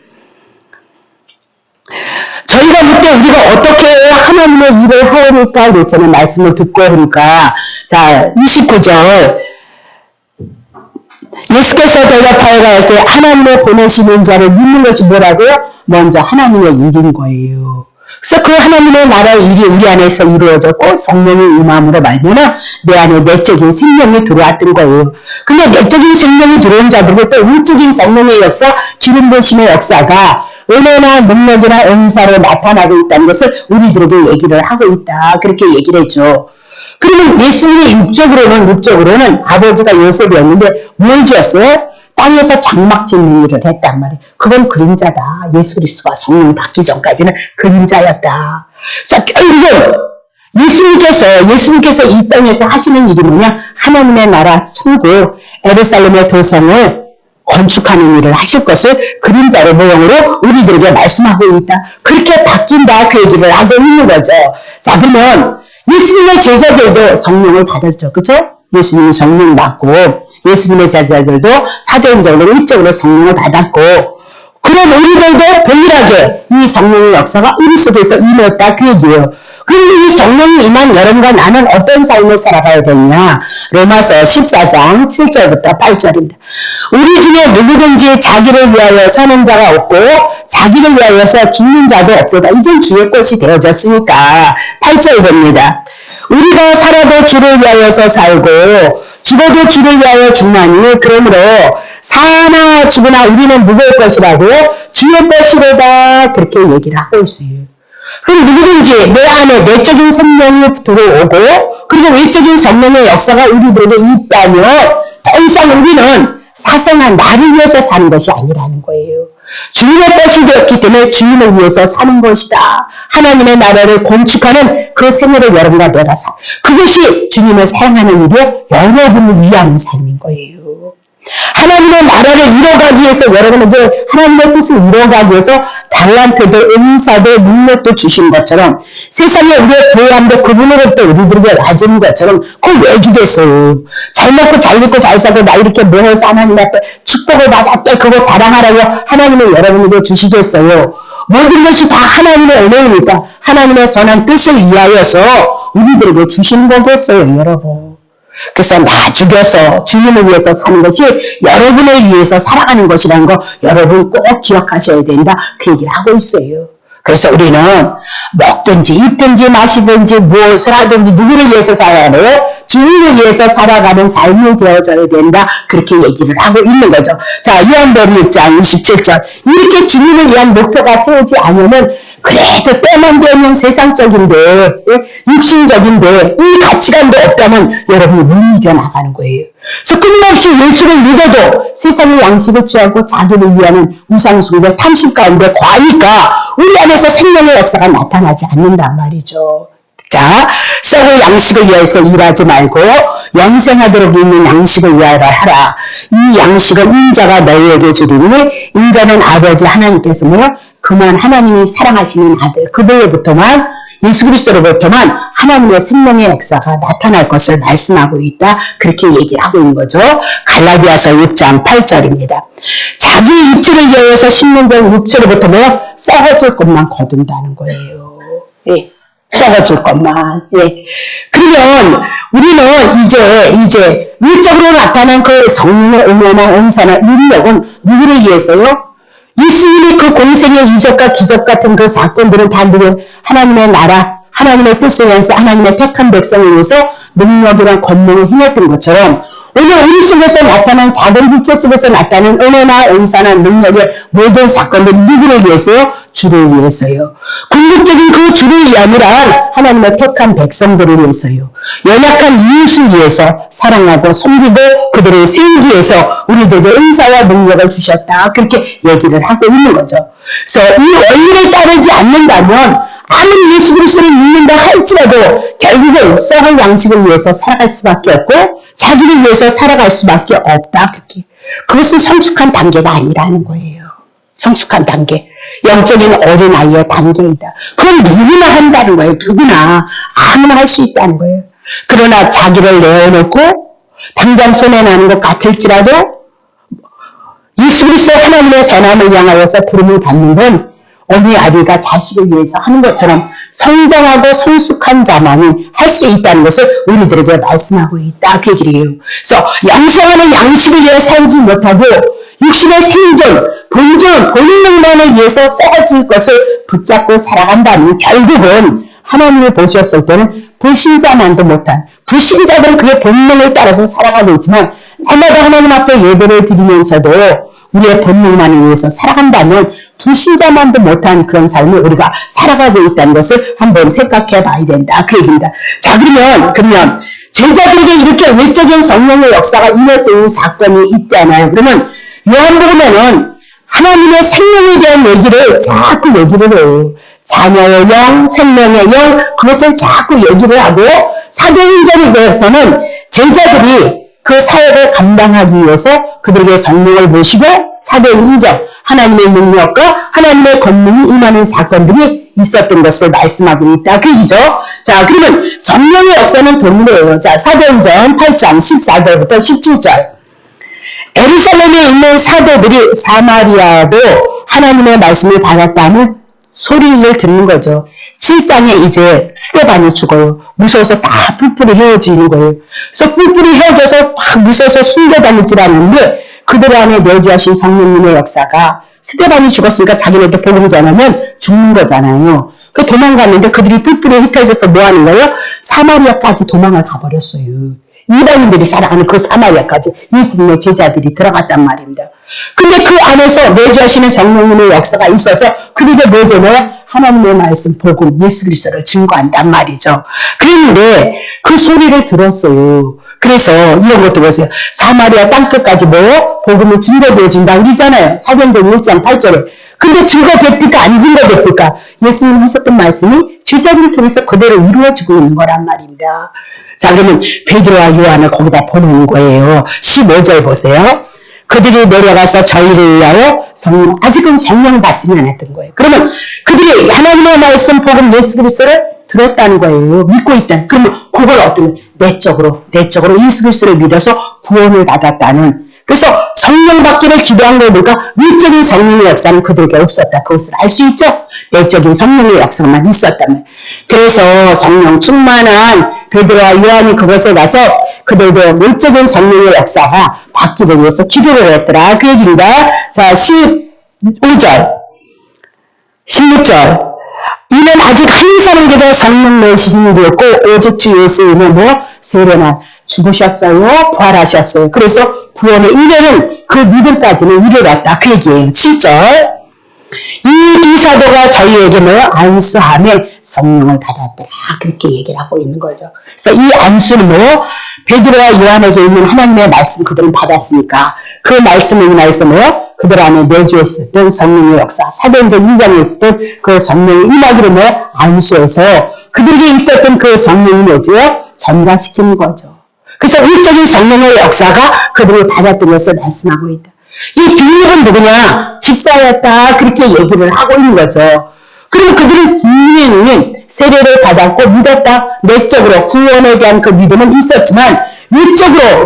저희가 그때 우리가 어떻게 하나님의 일을 하오니까 그랬잖아요. 말씀을 듣고 하니까. 자, 29절. 예수께서 대답하여 가라사대 하나님의 보내시는 자를 믿는 것이 뭐라고요? 먼저 하나님의 일인 거예요. 그래서 그 하나님의 나라의 일이 우리 안에서 이루어졌고 성령의 임함으로 말미암아 내 안에 내적인 생명이 들어왔던 거예요. 근데 내적인 생명이 들어온 자들고 또 우적인 성령의 역사, 기름 부으심의 역사가 은혜나 능력이나 은사로 나타나고 있다는 것을 우리들에게 얘기를 하고 있다. 그렇게 얘기를 했죠. 그러면 예수님의 육적으로는 아버지가 요셉이었는데 뭘 지었어요? 땅에서 장막 짓는 일을 했단 말이에요. 그건 그림자다. 예수 그리스도가 성령 받기 전까지는 그림자였다. 그래서 결국은 예수님께서 이 땅에서 하시는 일이 뭐냐? 하나님의 나라 천국 예루살렘의 도성을 건축하는 일을 하실 것을 그림자로 모형으로 우리들에게 말씀하고 있다. 그렇게 바뀐다. 그 얘기를 하고 있는 거죠. 자, 그러면 예수님의 제자들도 성령을 받았죠. 그죠? 예수님이 성령 받고 예수님의 제자들도 사도행전으로 일적으로 성령을 받았고 그런 우리들도 동일하게 이 성령의 역사가 우리 속에서 임했다. 그 얘기예요. 그럼 이 성령이 임한 여러분과 나는 어떤 삶을 살아가야 되느냐? 로마서 14장 7절부터 8절입니다. 우리 중에 누구든지 자기를 위하여 사는 자가 없고 자기를 위하여서 죽는 자도 없도다. 이젠 주의 것이 되어졌으니까 8절 봅니다. 우리가 살아도 주를 위하여서 살고 죽어도 주를 위하여 죽나니 그러므로 사나 죽으나 우리는 누구의 것이라고요? 주의 것이로다. 그렇게 얘기를 하고 있어요. 그럼 누구든지 내 안에 내적인 생명이 들어오고 그리고 외적인 성령의 역사가 우리들에게 있다면 더 이상 우리는 사생한 나를 위해서 사는 것이 아니라는 거예요. 주님의 것이 되었기 때문에 주님을 위해서 사는 것이다. 하나님의 나라를 건축하는 그 생애를 여러분과 내가 그것이 주님을 사랑하는 일이요 여러분을 위하는 삶인 거예요. 하나님의 나라를 이뤄가기 위해서 여러분에게 하나님의 뜻을 이뤄가기 위해서 달란트도 은사도 능력도 주신 것처럼 세상에 우리의 구함도 그분으로부터 우리들에게 와준 것처럼 그걸 왜 주겠어요? 잘 먹고 잘 입고 잘 사고 나 이렇게 뭐 해서 하나님 앞에 축복을 받았대 그거 자랑하라고 하나님은 여러분에게 주시겠어요? 모든 것이 다 하나님의 은혜이니까 하나님의 선한 뜻을 위하여서 우리들에게 주신 거겠어요, 여러분. 그래서 나 죽여서 주님을 위해서 사는 것이 여러분을 위해서 살아가는 것이라는 거 여러분 꼭 기억하셔야 된다. 그 얘기를 하고 있어요. 그래서 우리는 먹든지 입든지 마시든지 무엇을 하든지 누구를 위해서 살아가요? 주님을 위해서 살아가는 삶이 되어져야 된다. 그렇게 얘기를 하고 있는 거죠. 자, 요한복음 6장 27절. 이렇게 주님을 위한 목표가 세우지 않으면 그래도 때만 되면 세상적인데 육신적인데 이 가치관도 없다면 여러분이 못 이겨나가는 거예요. 그래서 끊임없이 예수를 믿어도 세상의 양식을 취하고 자기를 위하는 우상숭배 탐심 가운데 과하니까 우리 안에서 생명의 역사가 나타나지 않는단 말이죠. 자, 썩을 양식을 위해서 일하지 말고 영생하도록 있는 양식을 위하여 하라. 이 양식은 인자가 너희에게 주리니 인자는 아버지 하나님께서 그만 하나님이 사랑하시는 아들 그들로부터만 예수 그리스도로부터만 하나님의 생명의 역사가 나타날 것을 말씀하고 있다. 그렇게 얘기를 하고 있는 거죠. 갈라디아서 6장 8절입니다. 자기 육체를 위하여서 심는 자는 육체로부터 썩어질 것만 거둔다는 거예요. 예. 썩어질 것만. 예. 그러면 우리는 이제 일적으로 나타난 그 성령의 은혜나 은사나 능력은 누구를 위해서요? 예수님의 그 공생의 이적과 기적 같은 그 사건들은 다 하나님의 나라, 하나님의 뜻을 위해서 하나님의 택한 백성을 위해서 능력이란 권능을 힘했던 것처럼 오늘 우리 속에서 나타난 작은 빛체 속에서 나타나는 은혜나 은사나 능력의 모든 사건들은 누구를 위해서요? 주를 위해서요. 궁극적인 그 주를 위함이란 하나님의 택한 백성들을 위해서요. 연약한 이웃을 위해서 사랑하고 섬기고 그들을 세우기 위해서 우리들에게 은사와 능력을 주셨다. 그렇게 얘기를 하고 있는 거죠. 그래서 이 원리를 따르지 않는다면 아무리 예수 그리스도를 믿는다 할지라도 결국은 썩을 양식을 위해서 살아갈 수밖에 없고 자기를 위해서 살아갈 수밖에 없다. 그렇게. 그것은 성숙한 단계가 아니라는 거예요. 성숙한 단계. 영적인 어린아이의 단계이다. 그건 누구나 한다는 거예요. 누구나. 아무나 할 수 있다는 거예요. 그러나 자기를 내어놓고 당장 손에 나는 것 같을지라도 예수 그리스도 하나님의 선함을 향하여서 부름을 받는 건 어머니 아비가 자식을 위해서 하는 것처럼 성장하고 성숙한 자만이 할 수 있다는 것을 우리들에게 말씀하고 있다. 그 얘기를 해요. 그래서 영생하는 양식을 위해 살지 못하고 육신의 생존, 본전, 본능만을 위해서 썩어질 것을 붙잡고 살아간다면 결국은 하나님을 보셨을 때는 불신자만도 못한 불신자들은 그의 본능을 따라서 살아가고 있지만 날마다 하나님 앞에 예배를 드리면서도 우리의 본능만을 위해서 살아간다면 불신자만도 못한 그런 삶을 우리가 살아가고 있다는 것을 한번 생각해 봐야 된다. 그 얘기입니다. 자, 그러면 제자들에게 이렇게 외적인 성령의 역사가 임했던 사건이 있잖아요. 그러면 요한복음에는 하나님의 생명에 대한 얘기를 자꾸 얘기를 해요. 자녀의 영, 생명의 영, 그것을 자꾸 얘기를 하고 사도행전에 대해서는 제자들이 그 사역을 감당하기 위해서 그들에게 성령을 모시고 사도행 2장 하나님의 능력과 하나님의 권능이 임하는 사건들이 있었던 것을 말씀하고 있다. 그 얘기죠. 자, 그러면 성령의 역사는 동일해요. 자, 사도행전 8장 14절부터 17절. 에루살렘에 있는 사도들이 사마리아도 하나님의 말씀을 받았다는 소리를 듣는 거죠. 7장에 이제 스데반이 죽어요. 무서워서 다 뿔뿔이 헤어지는 거예요. 그래서 뿔뿔이 헤어져서 막 무서워서 숨겨다닐 줄 알았는데 그들 안에 내주하신 성령님의 역사가 스데반이 죽었으니까 자기네도 복음 전하면 죽는 거잖아요. 그 도망갔는데 그들이 뿔뿔이 흩어져서 뭐 하는 거예요? 사마리아까지 도망을 가버렸어요. 이방인들이 살아가는 그 사마리아까지 예수님의 제자들이 들어갔단 말입니다. 근데 그 안에서 내주하시는 성령님의 역사가 있어서 그들에게 뭐 되나요? 하나님의 말씀, 복음, 예수 그리스도를 증거한단 말이죠. 그런데 그 소리를 들었어요. 그래서 이런 것도 보세요. 사마리아 땅끝까지 뭐 복음을 증거되어진다 그러잖아요. 사도행전 1장 8절에. 근데 증거됐을까 안 증거됐을까? 예수님 하셨던 말씀이 제자들을 통해서 그대로 이루어지고 있는 거란 말입니다. 자, 그러면 베드로와 요한을 거기다 보내는 거예요. 15절 보세요. 그들이 내려가서 저희를 위하여 성령, 아직은 성령 받지는 않았던 거예요. 그러면 그들이 하나님의 말씀, 복음, 예수 그리스도를 들었다는 거예요. 믿고 있다는. 그러면 그걸 어떤 내적으로 예수 그리스도를 믿어서 구원을 받았다는. 그래서 성령 받기를 기도한 걸 보니까 외적인 성령의 역사는 그들에게 없었다. 그것을 알 수 있죠. 내적인 성령의 역사만 있었다면. 그래서 성령 충만한 베드로와 요한이 그것에 가서 그들도 외적인 성령의 역사가 받기를 위해서 기도를 했더라. 그 얘기입니다. 자, 15절, 16절. 이는 아직 한 사람에게도 성령 내시는 되었고 오직 주 예수님은 뭐 세례나 죽으셨어요. 부활하셨어요. 그래서 구원의 이래는 그 믿음까지는 이르렀다. 그 얘기예요. 7절. 이 두 사도가 저희에게 뭐 안수하며 성령을 받았더라. 그렇게 얘기를 하고 있는 거죠. 그래서 이 안수는 뭐 베드로와 요한에게 있는 하나님의 말씀 그들은 받았으니까 그 말씀을 인하여서 뭐 그들 안에 내주했었던 성령의 역사, 사도행전 2장에 있었던 그 성령의 임하기를 뭐 안수해서 그들에게 있었던 그 성령이 뭐죠? 전가시키는 거죠. 그래서 외적인 성령의 역사가 그들을 받았던 것을 말씀하고 있다. 이 빌립은 누구냐? 집사였다. 그렇게 얘기를 하고 있는 거죠. 그리고 그들은 분명히 세례를 받았고 믿었다. 내적으로 구원에 대한 그 믿음은 있었지만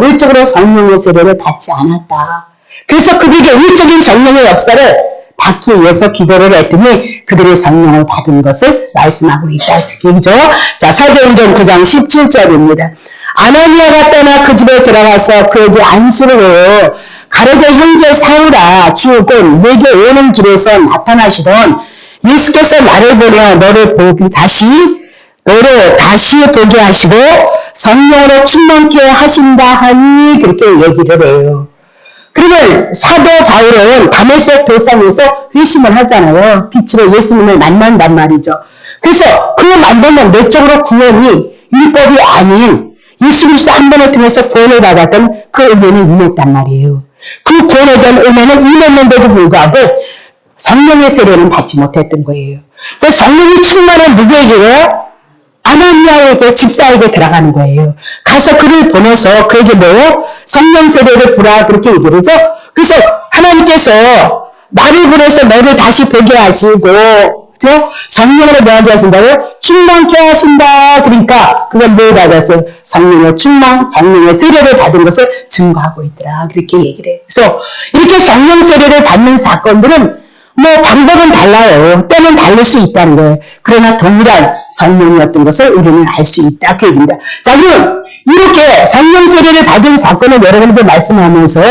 외적으로 성령의 세례를 받지 않았다. 그래서 그들에게 외적인 성령의 역사를 받기 위해서 기도를 했더니 그들의 성령을 받은 것을 말씀하고 있다. 얘기죠. 자, 사도행전 9장 17절입니다. 아나니아가 떠나 그 집에 들어가서 그에게 안수를 해요. 가룟의 형제 사울아, 주 곧 내게 오는 길에서 나타나시던 예수께서 나를 보려 너를 다시 보게 하시고 성령으로 충만케 하신다 하니 그렇게 얘기를 해요. 그러면 사도 바울은 다메섹 도상에서 회심을 하잖아요. 빛으로 예수님을 만난단 말이죠. 그래서 그 만나면 내적으로 구원이 율법이 아닌 예수 그리스도 한 번을 통해서 구원을 받았던 그 은혜는 임했단 말이에요. 그 구원에 대한 은혜는 임했는데도 불구하고 성령의 세례는 받지 못했던 거예요. 그 성령이 충만한 누구에게요? 아나니아에게 집사에게 들어가는 거예요. 가서 그를 보내서 그에게 뭐예요? 성령 세례를 부라 그렇게 얘기를 하죠. 그래서 하나님께서 나를 보내서 너를 다시 보게 하시고 그죠? 성령으로 뭐하게 하신다고요? 충만케 하신다. 그러니까 그건 뭘 받았어요? 성령의 충만, 성령의 세례를 받은 것을 증거하고 있더라. 그렇게 얘기를 해요. 그래서 이렇게 성령 세례를 받는 사건들은 뭐 방법은 달라요. 때는 다를 수 있다는 거예요. 그러나 동일한 성령이었던 것을 우리는 알 수 있다. 그 얘기입니다. 자, 그럼 이렇게 성령 세례를 받은 사건을 여러분들 말씀하면서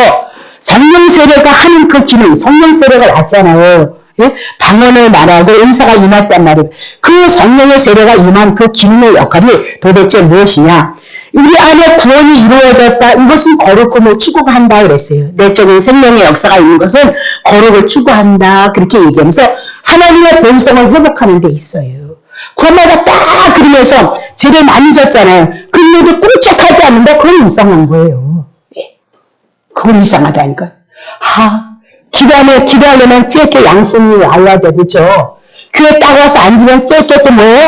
성령 세례가 하는 그 기능, 성령 세례가 왔잖아요. 예? 방언을 말하고 은사가 임했단 말이에요. 그 성령의 세례가 임한 그 기능의 역할이 도대체 무엇이냐? 우리 안에 구원이 이루어졌다. 이것은 거룩함을 추구한다 그랬어요. 내적인 생명의 역사가 있는 것은 거룩을 추구한다. 그렇게 얘기하면서 하나님의 본성을 회복하는 데 있어요. 구원마다 딱 그러면서 죄를 많이 졌잖아요. 근데도 끔찍하지 않는다. 그건 이상한 거예요. 그건 이상하다니까. 기도하려면 째게 양심이 와야 돼. 그죠? 교회 딱 와서 앉으면 째게 또 뭐예요?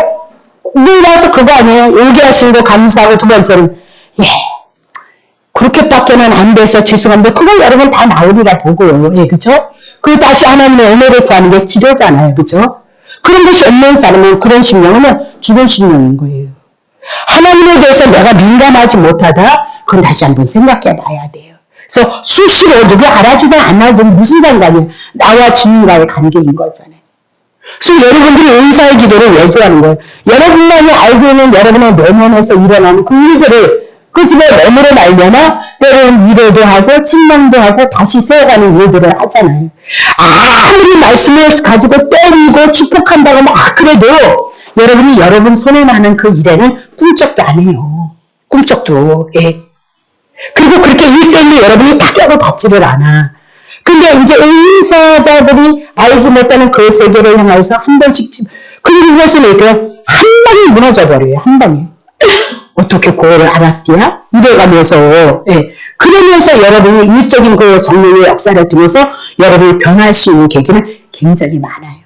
늘 와서 그거 아니에요. 얘기하신 거 감사하고 두 번째는 그렇게밖에는 안 돼서 죄송한데 그걸 여러분 다 나오리라 보고요. 예, 그죠? 그 다시 하나님의 은혜를 구하는 게 기도잖아요. 그죠? 그런 것이 없는 사람은 그런 심령은 죽은 심령인 거예요. 하나님에 대해서 내가 민감하지 못하다? 그건 다시 한번 생각해 봐야 돼요. 그래서 수시로 누구 알아주든 안 알아주든 무슨 상관이에요. 나와 주님과의 관계인 거잖아요. 그래서 여러분들이 은사의 기도를 왜 좋아하는 거예요? 여러분만이 알고 있는 여러분의 내면에서 일어나는 그 일들을 그 집에 내물어 말려나 때로는 위로도 하고 책망도 하고 다시 세워가는 일들을 하잖아요. 아무리 말씀을 가지고 때리고 축복한다고 막 그래도 여러분이 여러분 손에 나는 그 일에는 꿈쩍도 안 해요. 꿈쩍도. 예. 그리고 그렇게 일 때문에 여러분이 타격을 받지를 않아. 근데 이제 은사자들이 알지 못하는 그 세계를 향해서 한 번씩 그리고 그것을 이렇게 한 방에 무너져 버려요. 한 방에. 어떻게 그거를 알았디야? 이래가면서 예. 그러면서 여러분이 일적인 그 성령의 역사를 통해서 여러분이 변할 수 있는 계기는 굉장히 많아요.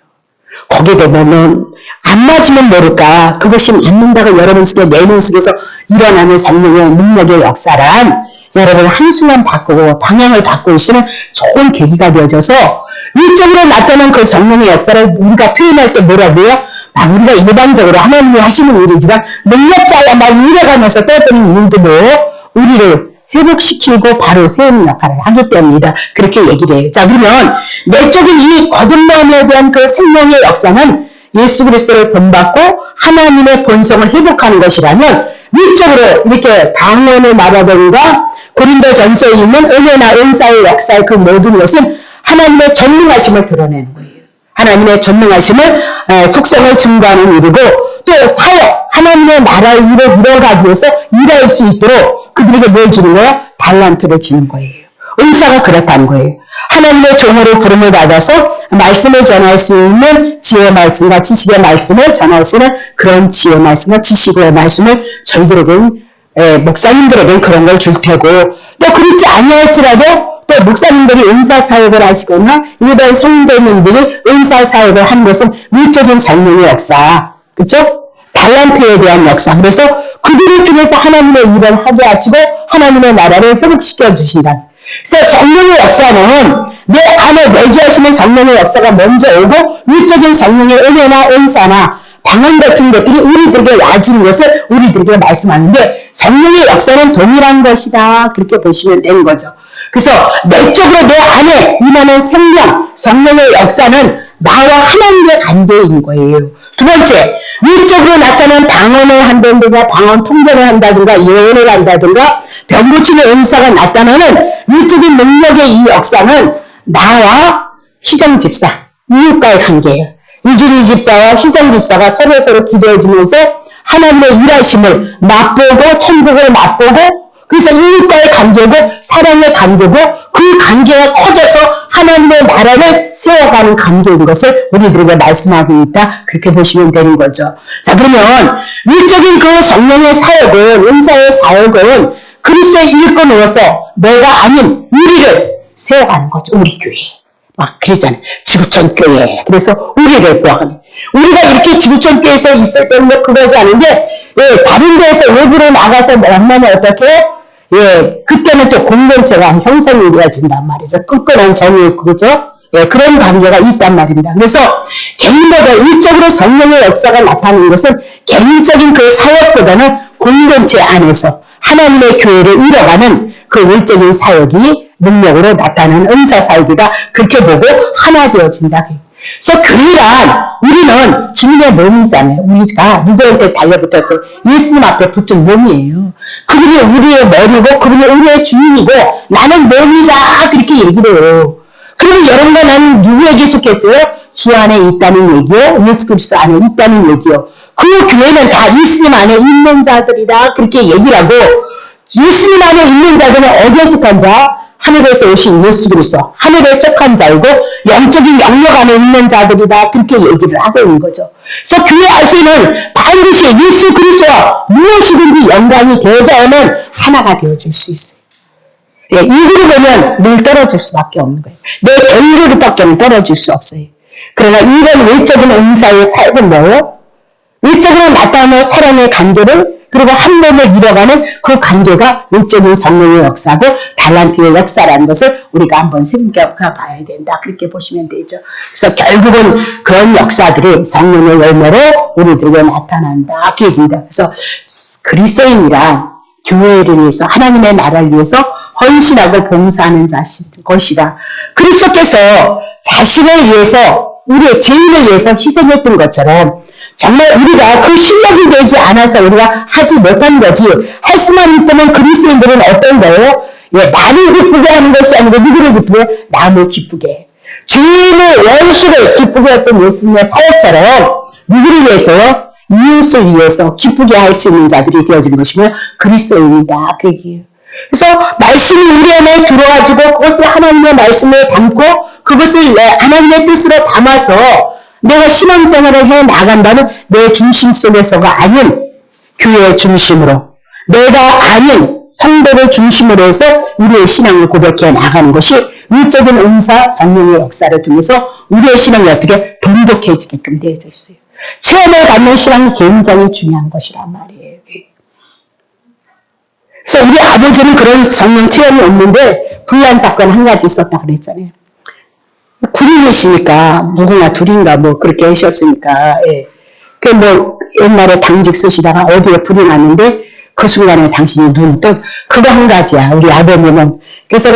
거기에 되면은 안 맞으면 모를까 그것이 맞는다고 여러분 속에 내면 속에서 일어나는 성령의 능력의 역사란 여러분 한순간 바꾸고 방향을 바꾸시는 좋은 계기가 되어져서 일적으로 나타난 그 성령의 역사를 우리가 표현할 때 뭐라고요? 우리가 일반적으로 하나님이 하시는 일이지만 능력자야 막 이래가면서 떠드는 일도 우리를 회복시키고 바로 세우는 역할을 하기 때문이다. 그렇게 얘기를 해요. 자, 그러면 내적인 이 거듭남에 대한 그 생명의 역사는 예수 그리스도를 본받고 하나님의 본성을 회복하는 것이라면 위적으로 이렇게 방언을 말하던가 고린도전서에 있는 은혜나 은사의 역사의 그 모든 것은 하나님의 전능하심을 드러내는 거예요. 하나님의 전능하심을 속성을 증거하는 일이고 또 사역, 하나님의 나라의 일을 이뤄가기 위해서 일할 수 있도록 그들에게 뭘 주는 거예요? 달란트를 주는 거예요. 은사가 그렇다는 거예요. 하나님의 종으로 부름을 받아서 말씀을 전할 수 있는 지혜의 말씀과 지식의 말씀을 전할 수 있는 그런 지혜의 말씀과 지식의 말씀을 저희들에게는 목사님들에게는 그런 걸 줄 테고 또 그렇지 아니할지라도 또 목사님들이 은사사역을 하시거나 일반 성도님들이 은사사역을 하는 것은 위적인 성령의 역사, 그렇죠? 달란트에 대한 역사. 그래서 그들을 통해서 하나님의 일을 하게 하시고 하나님의 나라를 회복시켜 주신다. 그래서 성령의 역사는 내 안에 내주하시는 성령의 역사가 먼저 오고 위적인 성령의 은혜나 은사나 방언 같은 것들이 우리들에게 와지는 것을 우리들에게 말씀하는데 성령의 역사는 동일한 것이다. 그렇게 보시면 되는 거죠. 그래서 내적으로 내 안에 임하는 생명, 성령의 역사는 나와 하나님의 관계인 거예요. 두 번째, 위적으로 나타난 방언을 한다든가 방언 통변을 한다든가 예언을 한다든가 병 고치는 은사가 나타나는 위적인 능력의 이 역사는 나와 희정 집사, 이웃과의 관계예요. 유진이 집사와 희정 집사가 서로 기도해주면서 하나님의 일하심을 맛보고 천국을 맛보고 그래서 이웃과의 관계고 사랑의 관계고 그 관계가 커져서 하나님의 나라를 세워가는 관계인 것을 우리들에게 말씀하고 있다. 그렇게 보시면 되는 거죠. 자, 그러면 위적인 그 성령의 사역은 은사의 사역은 그리스도의 일꾼으로서 내가 아닌 우리를 세워가는 거죠. 우리 교회. 막 그러잖아요. 지구촌 교회. 그래서 우리를 보아가는. 우리가 이렇게 지구촌교회에서 있을 때는 뭐 그러지 않은데, 예, 다른 데에서 외부로 나가서 만나면 어떻게? 예, 그때는 또 공동체가 형성이 되어진단 말이죠. 끈끈한 정이, 그죠? 예, 그런 관계가 있단 말입니다. 그래서 개인보다 일적으로 성령의 역사가 나타나는 것은 개인적인 그 사역보다는 공동체 안에서 하나님의 교회를 이뤄가는 그 일적인 사역이 능력으로 나타나는 은사 사역이다. 그렇게 보고 하나 되어진다. 그래서 교회란 우리는 주님의 몸이잖아요. 우리가 누구한테 달려붙어서 예수님 앞에 붙은 몸이에요. 그분이 우리의 머리고 그분이 우리의 주인이고 나는 몸이다. 그렇게 얘기를 해요. 그러면 여러분과 나는 누구에게 속했어요? 주 안에 있다는 얘기요. 예수 그리스도 안에 있다는 얘기요. 그 교회는 다 예수님 안에 있는 자들이다. 그렇게 얘기를 하고 예수님 안에 있는 자들은 어디에 속한 자? 하늘에서 오신 예수 그리스도, 하늘에 속한 자이고 영적인 영역 안에 있는 자들이다. 그렇게 얘기를 하고 있는 거죠. 그래서 교회 안에서는 반드시 예수 그리스도와 무엇이든지 연관이 되어져야만 하나가 되어질 수 있어요. 예, 이거를 보면 늘 떨어질 수밖에 없는 거예요. 내 개인으로밖에는 떨어질 수 없어요. 그러나 이런 외적인 은사의 사역은 뭐예요? 외적으로 나타나는 사랑의 관계를 그리고 한 몸을 이뤄가는 그 관계가 외적인 성령의 역사고 달란트의 역사라는 것을 우리가 한번 생각해 봐야 된다. 그렇게 보시면 되죠. 그래서 결국은 그런 역사들이 성령의 열매로 우리들에게 나타난다. 그게 얘기입니다. 그래서 그리스도인이란 교회를 위해서 하나님의 나라를 위해서 헌신하고 봉사하는 것이다. 그리스도께서 자신을 위해서 우리의 죄인을 위해서 희생했던 것처럼 정말 우리가 그 실력이 되지 않아서 우리가 하지 못한 거지 할 수만 있다면 그리스도인들은 어떤 거예요? 예, 나를 기쁘게 하는 것이 아니고 누구를 기쁘게? 남을 기쁘게. 주인의 원수를 기쁘게 했던 예수님의 사역처럼 누구를 위해서요? 이웃을 위해서 기쁘게 할 수 있는 자들이 되어지는 것이며 그리스도인이다. 그 얘기예요. 그래서 말씀이 우리 안에 들어와지고 그것을 하나님의 말씀에 담고 그것을 하나님의 뜻으로 담아서 내가 신앙생활을 해 나간다는 내 중심 속에서가 아닌 교회의 중심으로 내가 아닌 성도를 중심으로 해서 우리의 신앙을 고백해 나가는 것이 위적인 은사 성령의 역사를 통해서 우리의 신앙이 어떻게 돈독해지게끔 되어져 있어요. 체험을 갖는 신앙이 굉장히 중요한 것이란 말이에요. 그래서 우리 아버지는 그런 성령 체험이 없는데 불난 사건 한 가지 있었다고 그랬잖아요. 군인이시니까 누구나 둘인가 뭐 그렇게 하셨으니까 예. 그 뭐 옛날에 당직 쓰시다가 어디에 불이 났는데 그 순간에 당신이 눈 또 그거 한 가지야. 우리 아버님은 그래서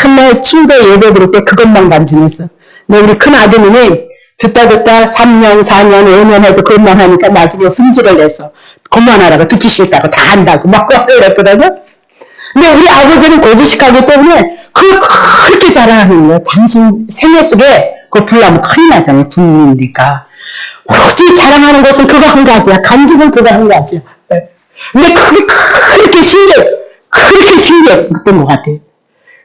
맨날 침대 예배 드릴 때 그것만 간증했어. 근데 우리 큰 아드님이 듣다 3년 4년 5년 해도 그것만 하니까 나중에 승질을 내서 그만하라고 듣기 싫다고 다 한다고 막 그랬거든요. 근데 우리 아버지는 고지식하기 때문에 그렇게 자랑하는 거예요. 당신 생애 속에 그거 불나면 큰일 나잖아요. 군인이니까. 오직 자랑하는 것은 그거 한 가지야. 간증은 그거 한 가지야. 근데 그게 그렇게 신기했던 것 같아요.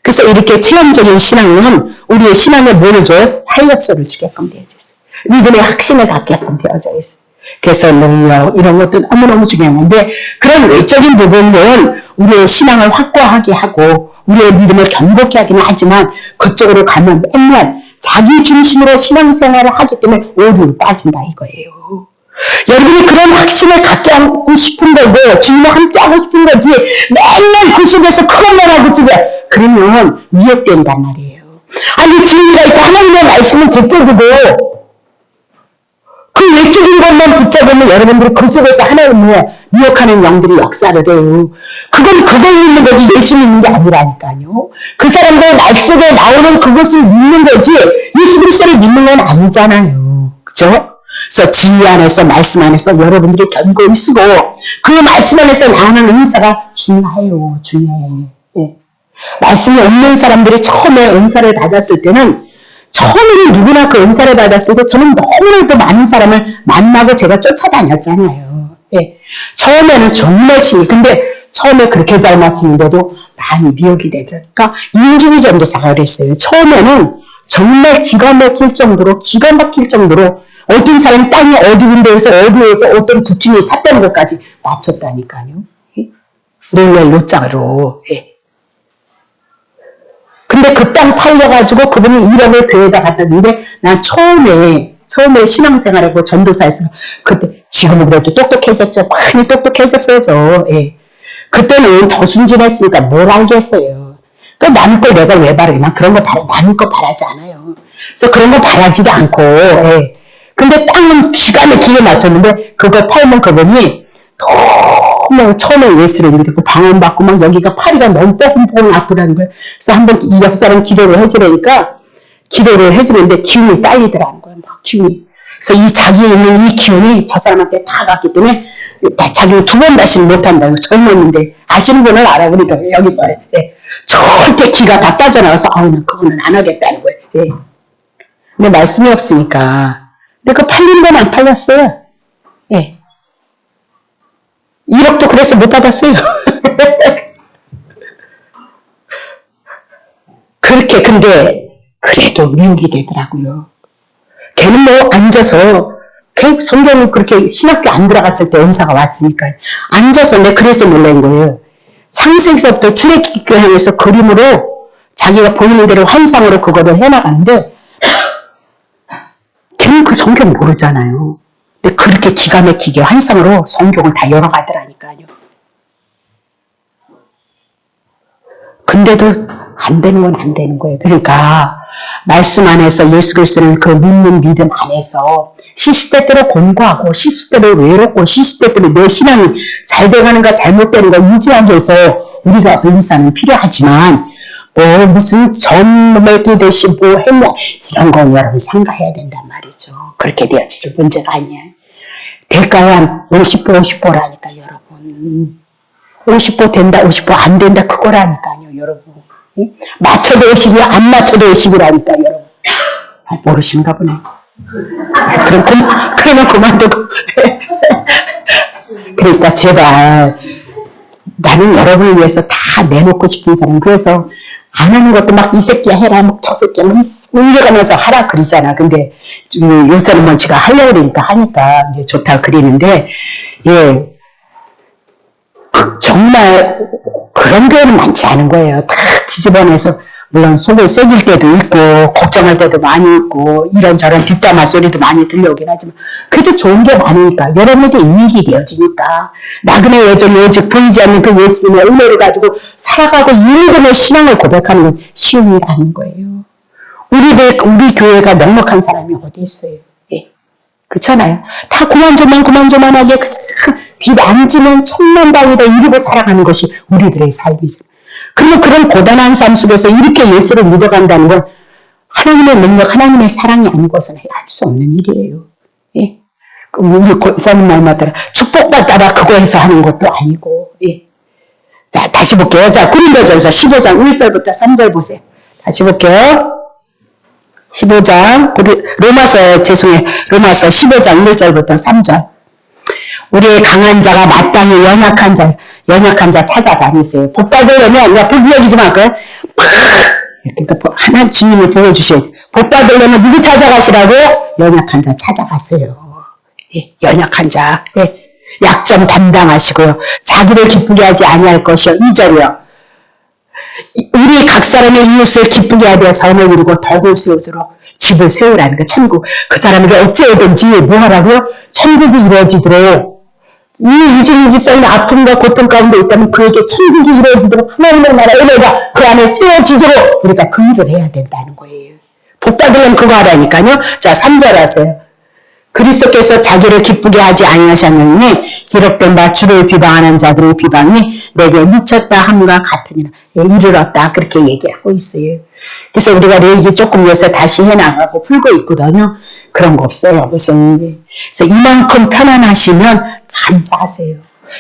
그래서 이렇게 체험적인 신앙은 우리의 신앙에 뭐를 줘요? 활력소를 주게끔 되어져 있어요. 믿음의 확신을 갖게끔 되어져 있어요. 그래서 능력 이런 것도 너무너무 중요한데 그런 외적인 부분은 우리의 신앙을 확고하게 하고 우리의 믿음을 견고케 하기는 하지만 그쪽으로 가면 맨날 자기 중심으로 신앙생활을 하기 때문에 오류로 빠진다 이거예요. 여러분이 그런 확신을 갖게 하고 싶은 거고 주님과 함께 하고 싶은 거지 맨날 그 속에서 그것만 하고 두게 그러면 미혹된단 말이에요. 아니 진리가 있고 하나님의 말씀은 제법이고 그 외적인 것만 붙잡으면 여러분들이 그 속에서 하나님을 미혹하는 영들이 역사를 해요. 그건 그걸 믿는 거지 예수 믿는 게 아니라니까요. 그 사람들 말 속에 나오는 그것을 믿는 거지 예수 그리스도를 믿는 건 아니잖아요. 그죠? 그래서 진리 안에서 말씀 안에서 여러분들이 견고히 쓰고 그 말씀 안에서 나오는 은사가 중요해요. 중요해요. 예. 말씀이 없는 사람들이 처음에 은사를 받았을 때는 처음에는 누구나 그 은사를 받았을 때 저는 너무나도 많은 사람을 만나고 제가 쫓아다녔잖아요. 예. 처음에는 정말 근데 처음에 그렇게 잘 맞히는데도 많이 미혹이 되더라니까 이은중이 전도사가 그랬어요. 처음에는 정말 기가 막힐 정도로 어떤 사람이 땅이 어두운 데에서 어디에서 어떤 구충이 샀다는 것까지 맞췄다니까요. 예. 놀랄 노짝으로. 예. 근데 그 땅 팔려가지고 그분이 1억을 교회에다 갖다 놨는데 난 처음에 처음에 신앙생활하고 전도사에서 그때 지금은 그래도 똑똑해졌죠. 많이 똑똑해졌어요. 예. 그때는 더 순진했으니까 뭘 알겠어요. 그 남의 걸 내가 왜 바래? 난 그런 거 남의 거 바라지 않아요. 그래서 그런 거 바라지도 않고 예. 근데 땅은 기가 막히게 맞췄는데 그걸 팔면 그분이 너무 처음에 예수를 믿고 방언받고 막 여기가 파리가 너무 뽀금뽀금 아프다는 거예요. 그래서 한번 이 옆사람 기도를 해주려니까 기도를 해주는데 기운이 딸리더라는 거예요. 막 기운이. 그래서 이 자기에 있는 이 기운이 저 사람한테 다 갔기 때문에 자기는 두 번 다시 못한다고 젊었는데 아시는 분은 알아보니까 여기서 예. 절대 기가 다 빠져나가서 난 그거는 안 하겠다는 거예요. 예. 근데 말씀이 없으니까 근데 그 팔리는 건 안 팔렸어요. 예. 1억도 그래서 못 받았어요. 그렇게 근데 그래도 미혹이 되더라고요. 걔는 뭐 앉아서 성경을 그렇게 신학교 안 들어갔을 때 은사가 왔으니까 앉아서 내가 그래서 놀란 거예요. 창세기서부터 출애굽기 향해서 그림으로 자기가 보이는 대로 환상으로 그거를 해나가는데 걔는 그 성경 모르잖아요. 근데 그렇게 기가 막히게 환상으로 성경을 다 열어가더라니까요. 근데도 안 되는 건 안 되는 거예요. 그러니까 말씀 안에서 예수 그리스도를 그 믿는 믿음 안에서 시시때때로 공부하고 시시때때로 외롭고 시시때때로 내 신앙이 잘 돼가는가 잘못되는가 유지하기 위해서 우리가 은사는 필요하지만 뭐 무슨 점먹이 되시 뭐 해뭐 이런 건 여러분 삼가해야 된단 말이죠. 그렇게 되어질 문제가 아니에요. 될까요? 한 50% 50%라니까 여러분. 50% 된다 50% 안 된다 그거라니까요 여러분. 맞춰도 50이야 안 맞춰도 50이라니까 여러분. 모르시는가 보네. 그러면 그만두고. 그러니까 제발 나는 여러분을 위해서 다 내놓고 싶은 사람. 그래서 안 하는 것도 막 이 새끼야 해라 막 저 새끼야 막 울려가면서 하라 그러잖아. 근데 요새는 뭐 제가 하려고 그러니까 하니까 이제 좋다 그리는데 예 정말 그런 교회는 많지 않은 거예요. 다 뒤집어내서 물론 속을 새길 때도 있고 걱정할 때도 많이 있고 이런저런 뒷담화 소리도 많이 들려오긴 하지만 그래도 좋은 게 많으니까 여러분에게 이익이 되어지니까 나그네 여전히 오직 보이지 않는 그 예수님의 은혜를 가지고 살아가고 일금의 신앙을 고백하는 건 쉬운 일 아닌 거예요. 우리 교회가 넉넉한 사람이 어디 있어요. 예. 그렇잖아요. 다 그만저만하게 빛 안 지는 천만다위로 이루고 살아가는 것이 우리들의 삶이죠. 그러면 그런 고단한 삶 속에서 이렇게 예수를 믿어간다는 건 하나님의 능력, 하나님의 사랑이 아니고서는 할 수 없는 일이에요. 예? 우리 고사님 말마다 축복받다가 그거 해서 하는 것도 아니고. 예. 자, 다시 볼게요. 자, 고린도전서 15장 1절부터 3절 보세요. 다시 볼게요. 15장, 로마서 15장 1절부터 3절. 우리의 강한 자가 마땅히 연약한 자 찾아다니세요. 복 받으려면, 복이지만, 그러니까 하나님 주님을 보여주셔야지. 복 받으려면 누구 찾아가시라고? 연약한 자 찾아가세요. 예, 연약한 자. 예, 약점 담당하시고요. 자기를 기쁘게 하지 아니할 것이요. 2절이요. 우리 각 사람의 이웃을 기쁘게 하되 선을 이루고 덕을 세우도록 집을 세우라는 거. 천국. 그 사람에게 어찌하든지 뭐 하라고요? 천국이 이루어지도록 이 집사님이 아픔과 고통 가운데 있다면 그에게 천국이 이루어지도록 하나님의 나라 은혜가 그 안에 세워지도록 우리가 그 일을 해야 된다는 거예요. 복 받으려면 그거 하라니까요. 자, 3절 하세요. 그리스도께서 자기를 기쁘게 하지 아니하셨느니 기록된 바 주를 비방하는 자들의 비방이 내게 미쳤다 함과 같으니라. 예, 이르렀다 그렇게 얘기하고 있어요. 그래서 우리가 이게 조금 요새 다시 해나가고 풀고 있거든요. 그런 거 없어요. 그래서 이만큼 편안하시면 감사하세요.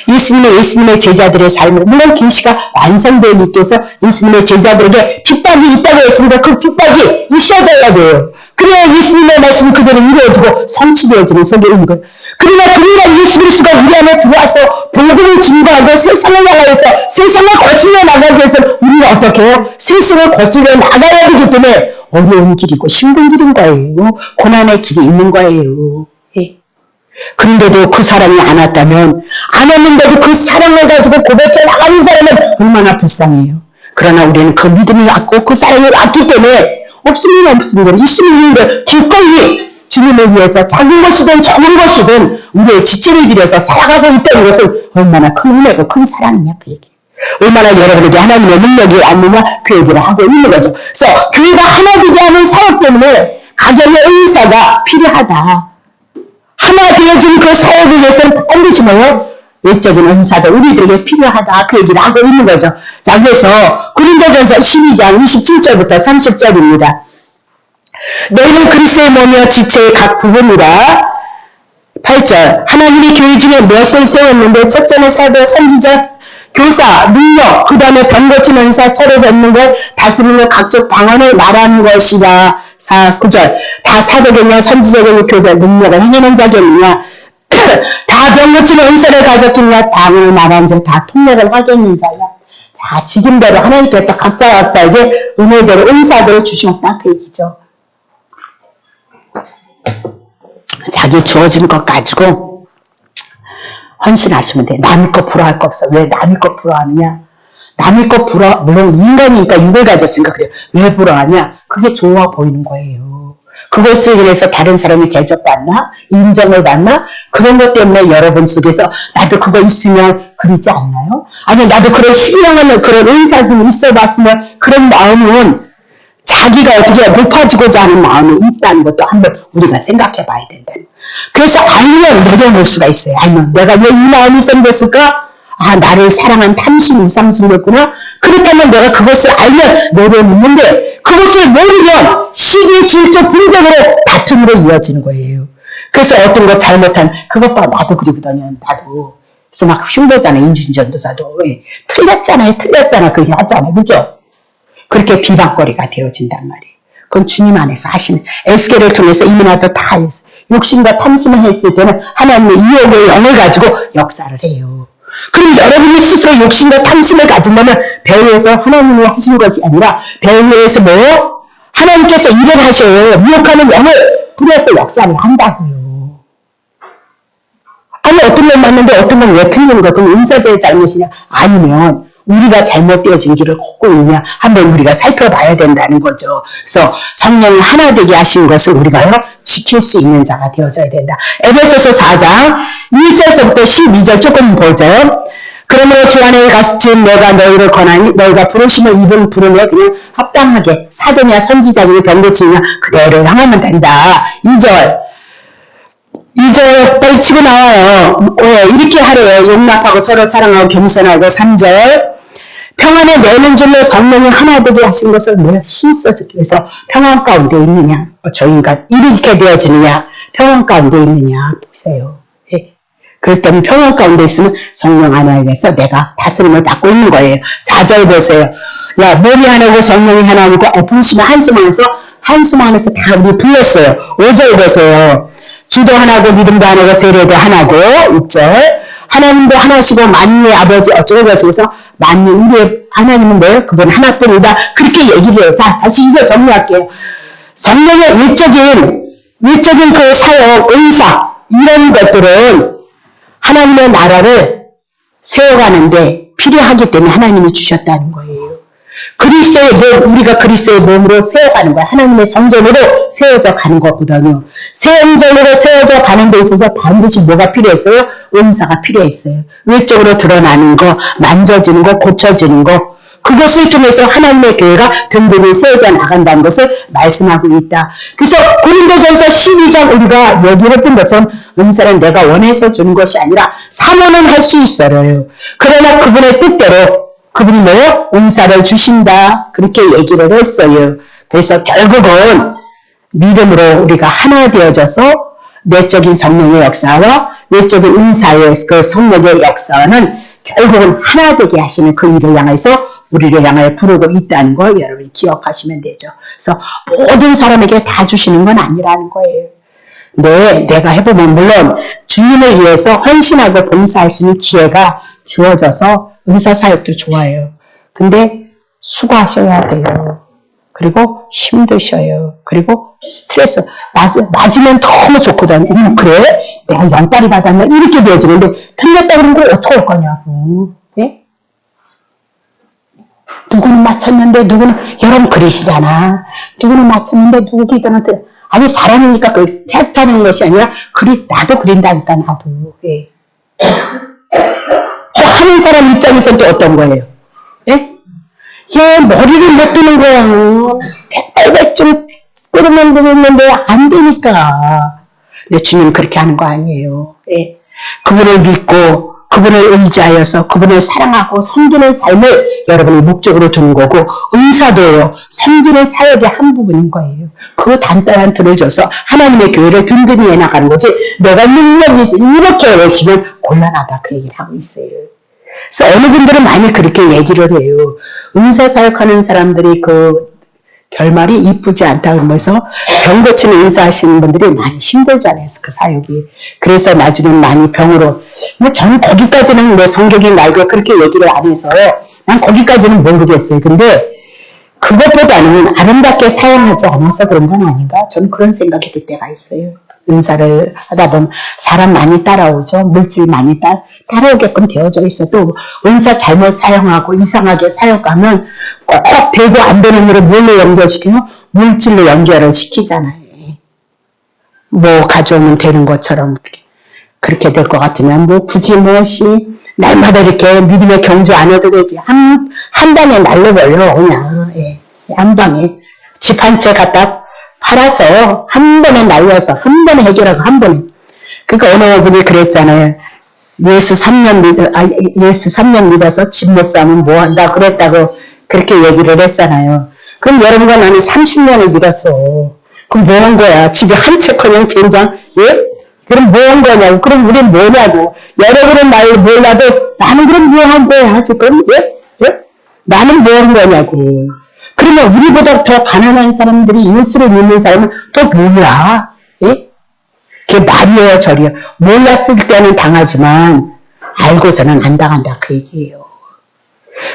예수님의 제자들의 삶을 물론 계시가 완성되어 있기 위해서 예수님의 제자들에게 핍박이 있다고 했으니까 그 핍박이 있어져야 돼요. 그래야 예수님의 말씀이 그대로 이루어지고 성취되어지는 세계인 거예요. 그러나 그러한 예수 그리스도가 우리 안에 들어와서 복음을 증거하고 세상을 향하여서 세상을 거슬러 나가기 위해서 우리가 어떻게 해요? 세상을 거슬러 나가야 되기 때문에 어려운 길이고 힘든 길인 거예요. 고난의 길이 있는 거예요. 예. 그런데도 그 사랑이 안 왔다면 안 왔는데도 그 사랑을 가지고 고백해 나가는 사람은 얼마나 불쌍해요. 그러나 우리는 그 믿음이 왔고 그 사랑이 왔기 때문에 없으면 없는 거예요. 있으면 있는 거예요. 기꺼이 주님을 위해서 작은 것이든 좋은 것이든 우리의 지체를 빌려서 살아가고 있다는 것은 얼마나 큰 은혜고 큰 사랑이냐 그 얘기. 얼마나 여러분에게 하나님의 능력이 왔느냐 그 얘기를 하고 있는 거죠. 그래서 교회가 하나 되게 하는 사역 때문에 각연의 은사가 필요하다. 하나 되어진 그 사역을 위해서는 반드시 뭐예요? 외적인 은사도 우리들에게 필요하다. 그 얘기를 하고 있는 거죠. 자, 그래서 고린도전서 12장 27절부터 30절입니다. 너희는 그리스도의 몸이여 지체의 각 부분이라. 8절 하나님이 교회 중에 몇을 세웠는데 첫째는 사도, 선지자, 교사, 능력, 그 다음에 병 고치는 은사, 서로 돕는 것, 다스리는 것, 각종 방언을 말하는 것이라. 9절 다 사도겠냐, 선지자겠냐, 교사, 능력을 행하는 자겠느냐, 다 병 고치는 은사를 가졌겠냐, 방언을 말하는 자, 다 통역을 하겠는 자야. 자, 지금대로 하나님께서 각자에게 은혜대로 은사들을 주셨다 그 얘기죠. 자기 주어진 것 가지고 헌신하시면 돼. 남의 거 부러워할 거 없어. 왜 남의 거 부러워하느냐? 남의 거 물론 인간이니까 육을 가졌으니까 그래요. 왜 부러워하냐? 그게 좋아 보이는 거예요. 그것을 인해서 다른 사람이 대접받나? 인정을 받나? 그런 것 때문에 여러분 속에서 나도 그거 있으면 그러지 않나요? 아니 나도 그런 희망하는 그런 은사 좀 있어봤으면 그런 마음은 자기가 어떻게 높아지고자 하는 마음이 있다는 것도 한번 우리가 생각해 봐야 된다. 그래서 알면 내려놓을 수가 있어요. 알면 내가 왜 이 마음이 생겼을까? 아, 나를 사랑한 탐심 이상 생겼구나. 그렇다면 내가 그것을 알면 내려놓는데 그것을 모르면 시기, 질투, 분쟁으로 다툼으로 이어지는 거예요. 그래서 어떤 거 잘못한 그것 봐 나도 그러거든요. 나도. 그래서 막 흉보잖아요. 인준전도사도. 틀렸잖아요. 그 얘기 하잖아요. 그죠? 그렇게 비방거리가 되어진단 말이에요. 그건 주님 안에서 하시는 에스겔을 통해서 이미 나도 다 알렸어요. 욕심과 탐심을 했을 때는 하나님의 이억의 영을 가지고 역사를 해요. 그럼 여러분이 스스로 욕심과 탐심을 가진다면 배후에서 하나님이 하신 것이 아니라 배후에서 뭐요? 하나님께서 일을 하셔요. 미혹하는 영을 부려서 역사를 한다고요. 아니 어떤 건 맞는데 어떤 건 왜 틀리는 거든 은사자의 잘못이냐? 아니면 우리가 잘못되어진 길을 걷고 있냐 한번 우리가 살펴봐야 된다는 거죠. 그래서 성령이 하나 되게 하신 것을 우리가 지킬 수 있는 자가 되어져야 된다. 에베소서 4장 1절부터 12절 조금 보죠. 그러므로 주 안에 갇힌 내가 너희를 권하니 너희가 부르심을 입은 부름에 그냥 합당하게 사도냐 선지자냐 병고치냐 그대로 향하면 된다. 2절 빨리 치고 나와요. 이렇게 하래요. 용납하고 서로 사랑하고 겸손하고. 3절 평안에 내는 줄로 성령이 하나 되게 하신 것을 내가 힘써 듣기 위해서 평안 가운데 있느냐? 저희가 이렇게 되어지느냐? 평안 가운데 있느냐? 보세요. 그렇다면 평안 가운데 있으면 성령 하나님께서 내가 다스림을 받고 있는 거예요. 4절 보세요. 야, 몸이 하나고 성령이 하나니까 부르시면 한숨 안에서 다 우리 불렀어요. 5절 보세요. 주도 하나고 믿음도 하나고 세례도 하나고. 6절 하나님도 하나시고 만유의 아버지 어쩌고 저쩌고서 만유 우리의 하나님은 뭐예요? 그분 하나뿐이다. 그렇게 얘기를 해요. 다시 이거 정리할게요. 성령의 외적인 그 사역, 은사 이런 것들은 하나님의 나라를 세워가는데 필요하기 때문에 하나님이 주셨다는 거예요. 그리스도의 몸, 우리가 그리스도의 몸으로 세워가는 거야. 하나님의 성전으로 세워져 가는 거거든요. 성전으로 세워져 가는 데 있어서 반드시 뭐가 필요했어요? 은사가 필요했어요. 외적으로 드러나는 거, 만져지는 거, 고쳐지는 거. 그것을 통해서 하나님의 교회가 든든히 세워져 나간다는 것을 말씀하고 있다. 그래서 고린도전서 12장 우리가 얘기했던 것처럼 은사는 내가 원해서 주는 것이 아니라 사모는 할 수 있어요. 그러나 그분의 뜻대로 그분이 뭐요? 은사를 주신다. 그렇게 얘기를 했어요. 그래서 결국은 믿음으로 우리가 하나 되어져서 내적인 성령의 역사와 외적인 은사의 그 성령의 역사는 결국은 하나 되게 하시는 그 일을 향해서 우리를 향하여 부르고 있다는 걸 여러분이 기억하시면 되죠. 그래서 모든 사람에게 다 주시는 건 아니라는 거예요. 내가 해보면 물론 주님을 위해서 헌신하고 봉사할 수 있는 기회가 주어져서 은사사역도 좋아요. 근데 수고하셔야 돼요. 그리고 힘드셔요. 그리고 스트레스 맞으면 너무 좋거든요. 그래? 내가 영빨이 받았나? 이렇게 되어지는데 틀렸다 그러면 그걸 어떻게 할 거냐고. 네? 누구는 맞췄는데 누구는 여러분 그러시잖아. 누구는 맞췄는데 누구 기도한테 아니 사람이니까 그 택하는 것이 아니라 나도 그린다니까 나도. 예. 또 하는 사람 입장에서는 또 어떤 거예요? 예? 얘 머리를 못 뜨는 거야. 백발백중 끓으면 되는데 안 되니까. 근데 주님 그렇게 하는 거 아니에요. 예. 그분을 믿고 그분을 의지하여서 그분을 사랑하고 섬기는 삶을 여러분이 목적으로 두는 거고 의사도요. 섬기는 사역의 한 부분인 거예요. 그 단단한 틀을 줘서 하나님의 교회를 든든히 해나가는 거지 내가 능력이 있어 이렇게 열심히 곤란하다 그 얘기를 하고 있어요. 그래서 어느 분들은 많이 그렇게 얘기를 해요. 은사 사역하는 사람들이 그 결말이 이쁘지 않다 그러면서 병 고치는 의사하시는 분들이 많이 힘들잖아요. 그 사역이. 그래서 나중에 많이 병으로. 근데 저는 거기까지는 뭐 성경이 말고 그렇게 얘기를 안 해서 난 거기까지는 모르겠어요. 근데 그것보다는 아름답게 사용하지 않아서 그런 건 아닌가? 저는 그런 생각이 들 때가 있어요. 은사를 하다 보면 사람 많이 따라오죠. 물질 많이 따라오게끔 되어져 있어도 은사 잘못 사용하고 이상하게 사용하면 꼭 되고 안 되는 일을 뭘로 연결시키면 물질로 연결을 시키잖아요. 뭐 가져오면 되는 것처럼 그렇게 될 것 같으면 뭐 굳이 무엇이 날마다 이렇게 믿음의 경주 안 해도 되지. 한 방에 날려버려 그냥. 예. 한 방에 집 한 채 갖다 팔아서 한 번에 날려서 한 번에 해결하고 한 번에. 그러니까 어느 분이 그랬잖아요. 예수 3년 믿어서 집 못 사면 뭐 한다 그랬다고 그렇게 얘기를 했잖아요. 그럼 여러분과 나는 30년을 믿었어. 그럼 뭐 한 거야? 집에 한 채커녕 된장? 예? 그럼 뭐 한 거냐고. 그럼 우린 뭐냐고. 여러분은 날 몰라도 나는 그럼 뭐 한 거야 지금? 예? 예? 나는 뭐 한 거냐고. 그러면 우리보다 더 가난한 사람들이 예수를 믿는 사람은 또 뭐야? 예? 그게 말이에요, 저리요. 몰랐을 때는 당하지만 알고서는 안 당한다 그 얘기예요.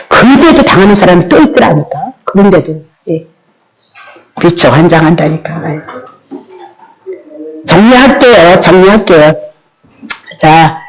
그런데도 당하는 사람이 또 있더라니까. 그런데도 예. 그렇죠. 환장한다니까. 정리할게요. 자,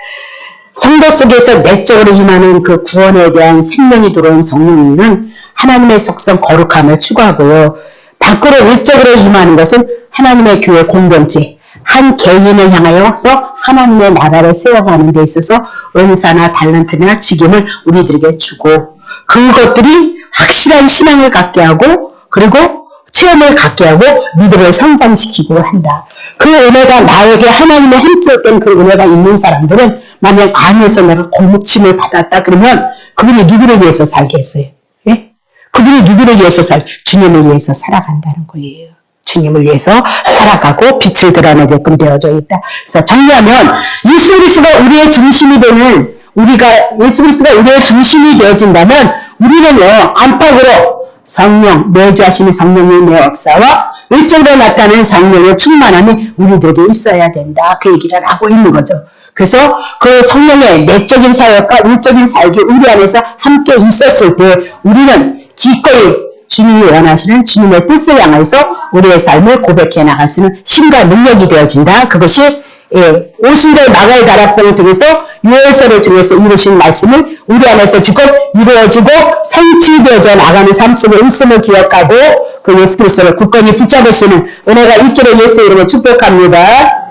성도 속에서 내적으로 임하는 그 구원에 대한 생명이 들어온 성령님은 하나님의 속성 거룩함을 추구하고요. 밖으로 외적으로 임하는 것은 하나님의 교회 공동체, 한 개인을 향하여서 하나님의 나라를 세워가는 데 있어서 은사나 달란트나 직임을 우리들에게 주고 그것들이 확실한 신앙을 갖게 하고 그리고 체험을 갖게 하고 믿음을 성장시키고 한다. 그 은혜가 나에게 하나님의 함께했던 그 은혜가 있는 사람들은 만약 안에서 내가 골목침을 받았다 그러면 그분이 누구를 위해서 살겠어요? 예? 그분이 누구를 위해서 주님을 위해서 살아간다는 거예요. 주님을 위해서 살아가고 빛을 드러내게끔 되어져 있다. 그래서 정리하면 예수 그리스도가 우리의 중심이 되는 예수 그리스도가 우리의 중심이 되어진다면 우리는요 안팎으로 성령, 내주하시는 성령님의 역사와 외적으로 나타나는 성령의 충만함이 우리들에게 있어야 된다. 그 얘기를 하고 있는 거죠. 그래서 그 성령의 내적인 사역과 외적인 사역이 우리 안에서 함께 있었을 때 우리는 기꺼이 주님이 원하시는 주님의 뜻을 향해서 우리의 삶을 고백해 나갈 수 있는 힘과 능력이 되어진다. 그것이 오순절 마가의 다락방을 통해서 요엘서를 통해서 이루신 말씀을 우리 안에서 주껏 이루어지고 성취되어져 나가는 삶 속에 있음을 기억하고 그 예수 그리스도를 굳건히 붙잡을 수 있는 은혜가 있기를 예수 이름으로 축복합니다.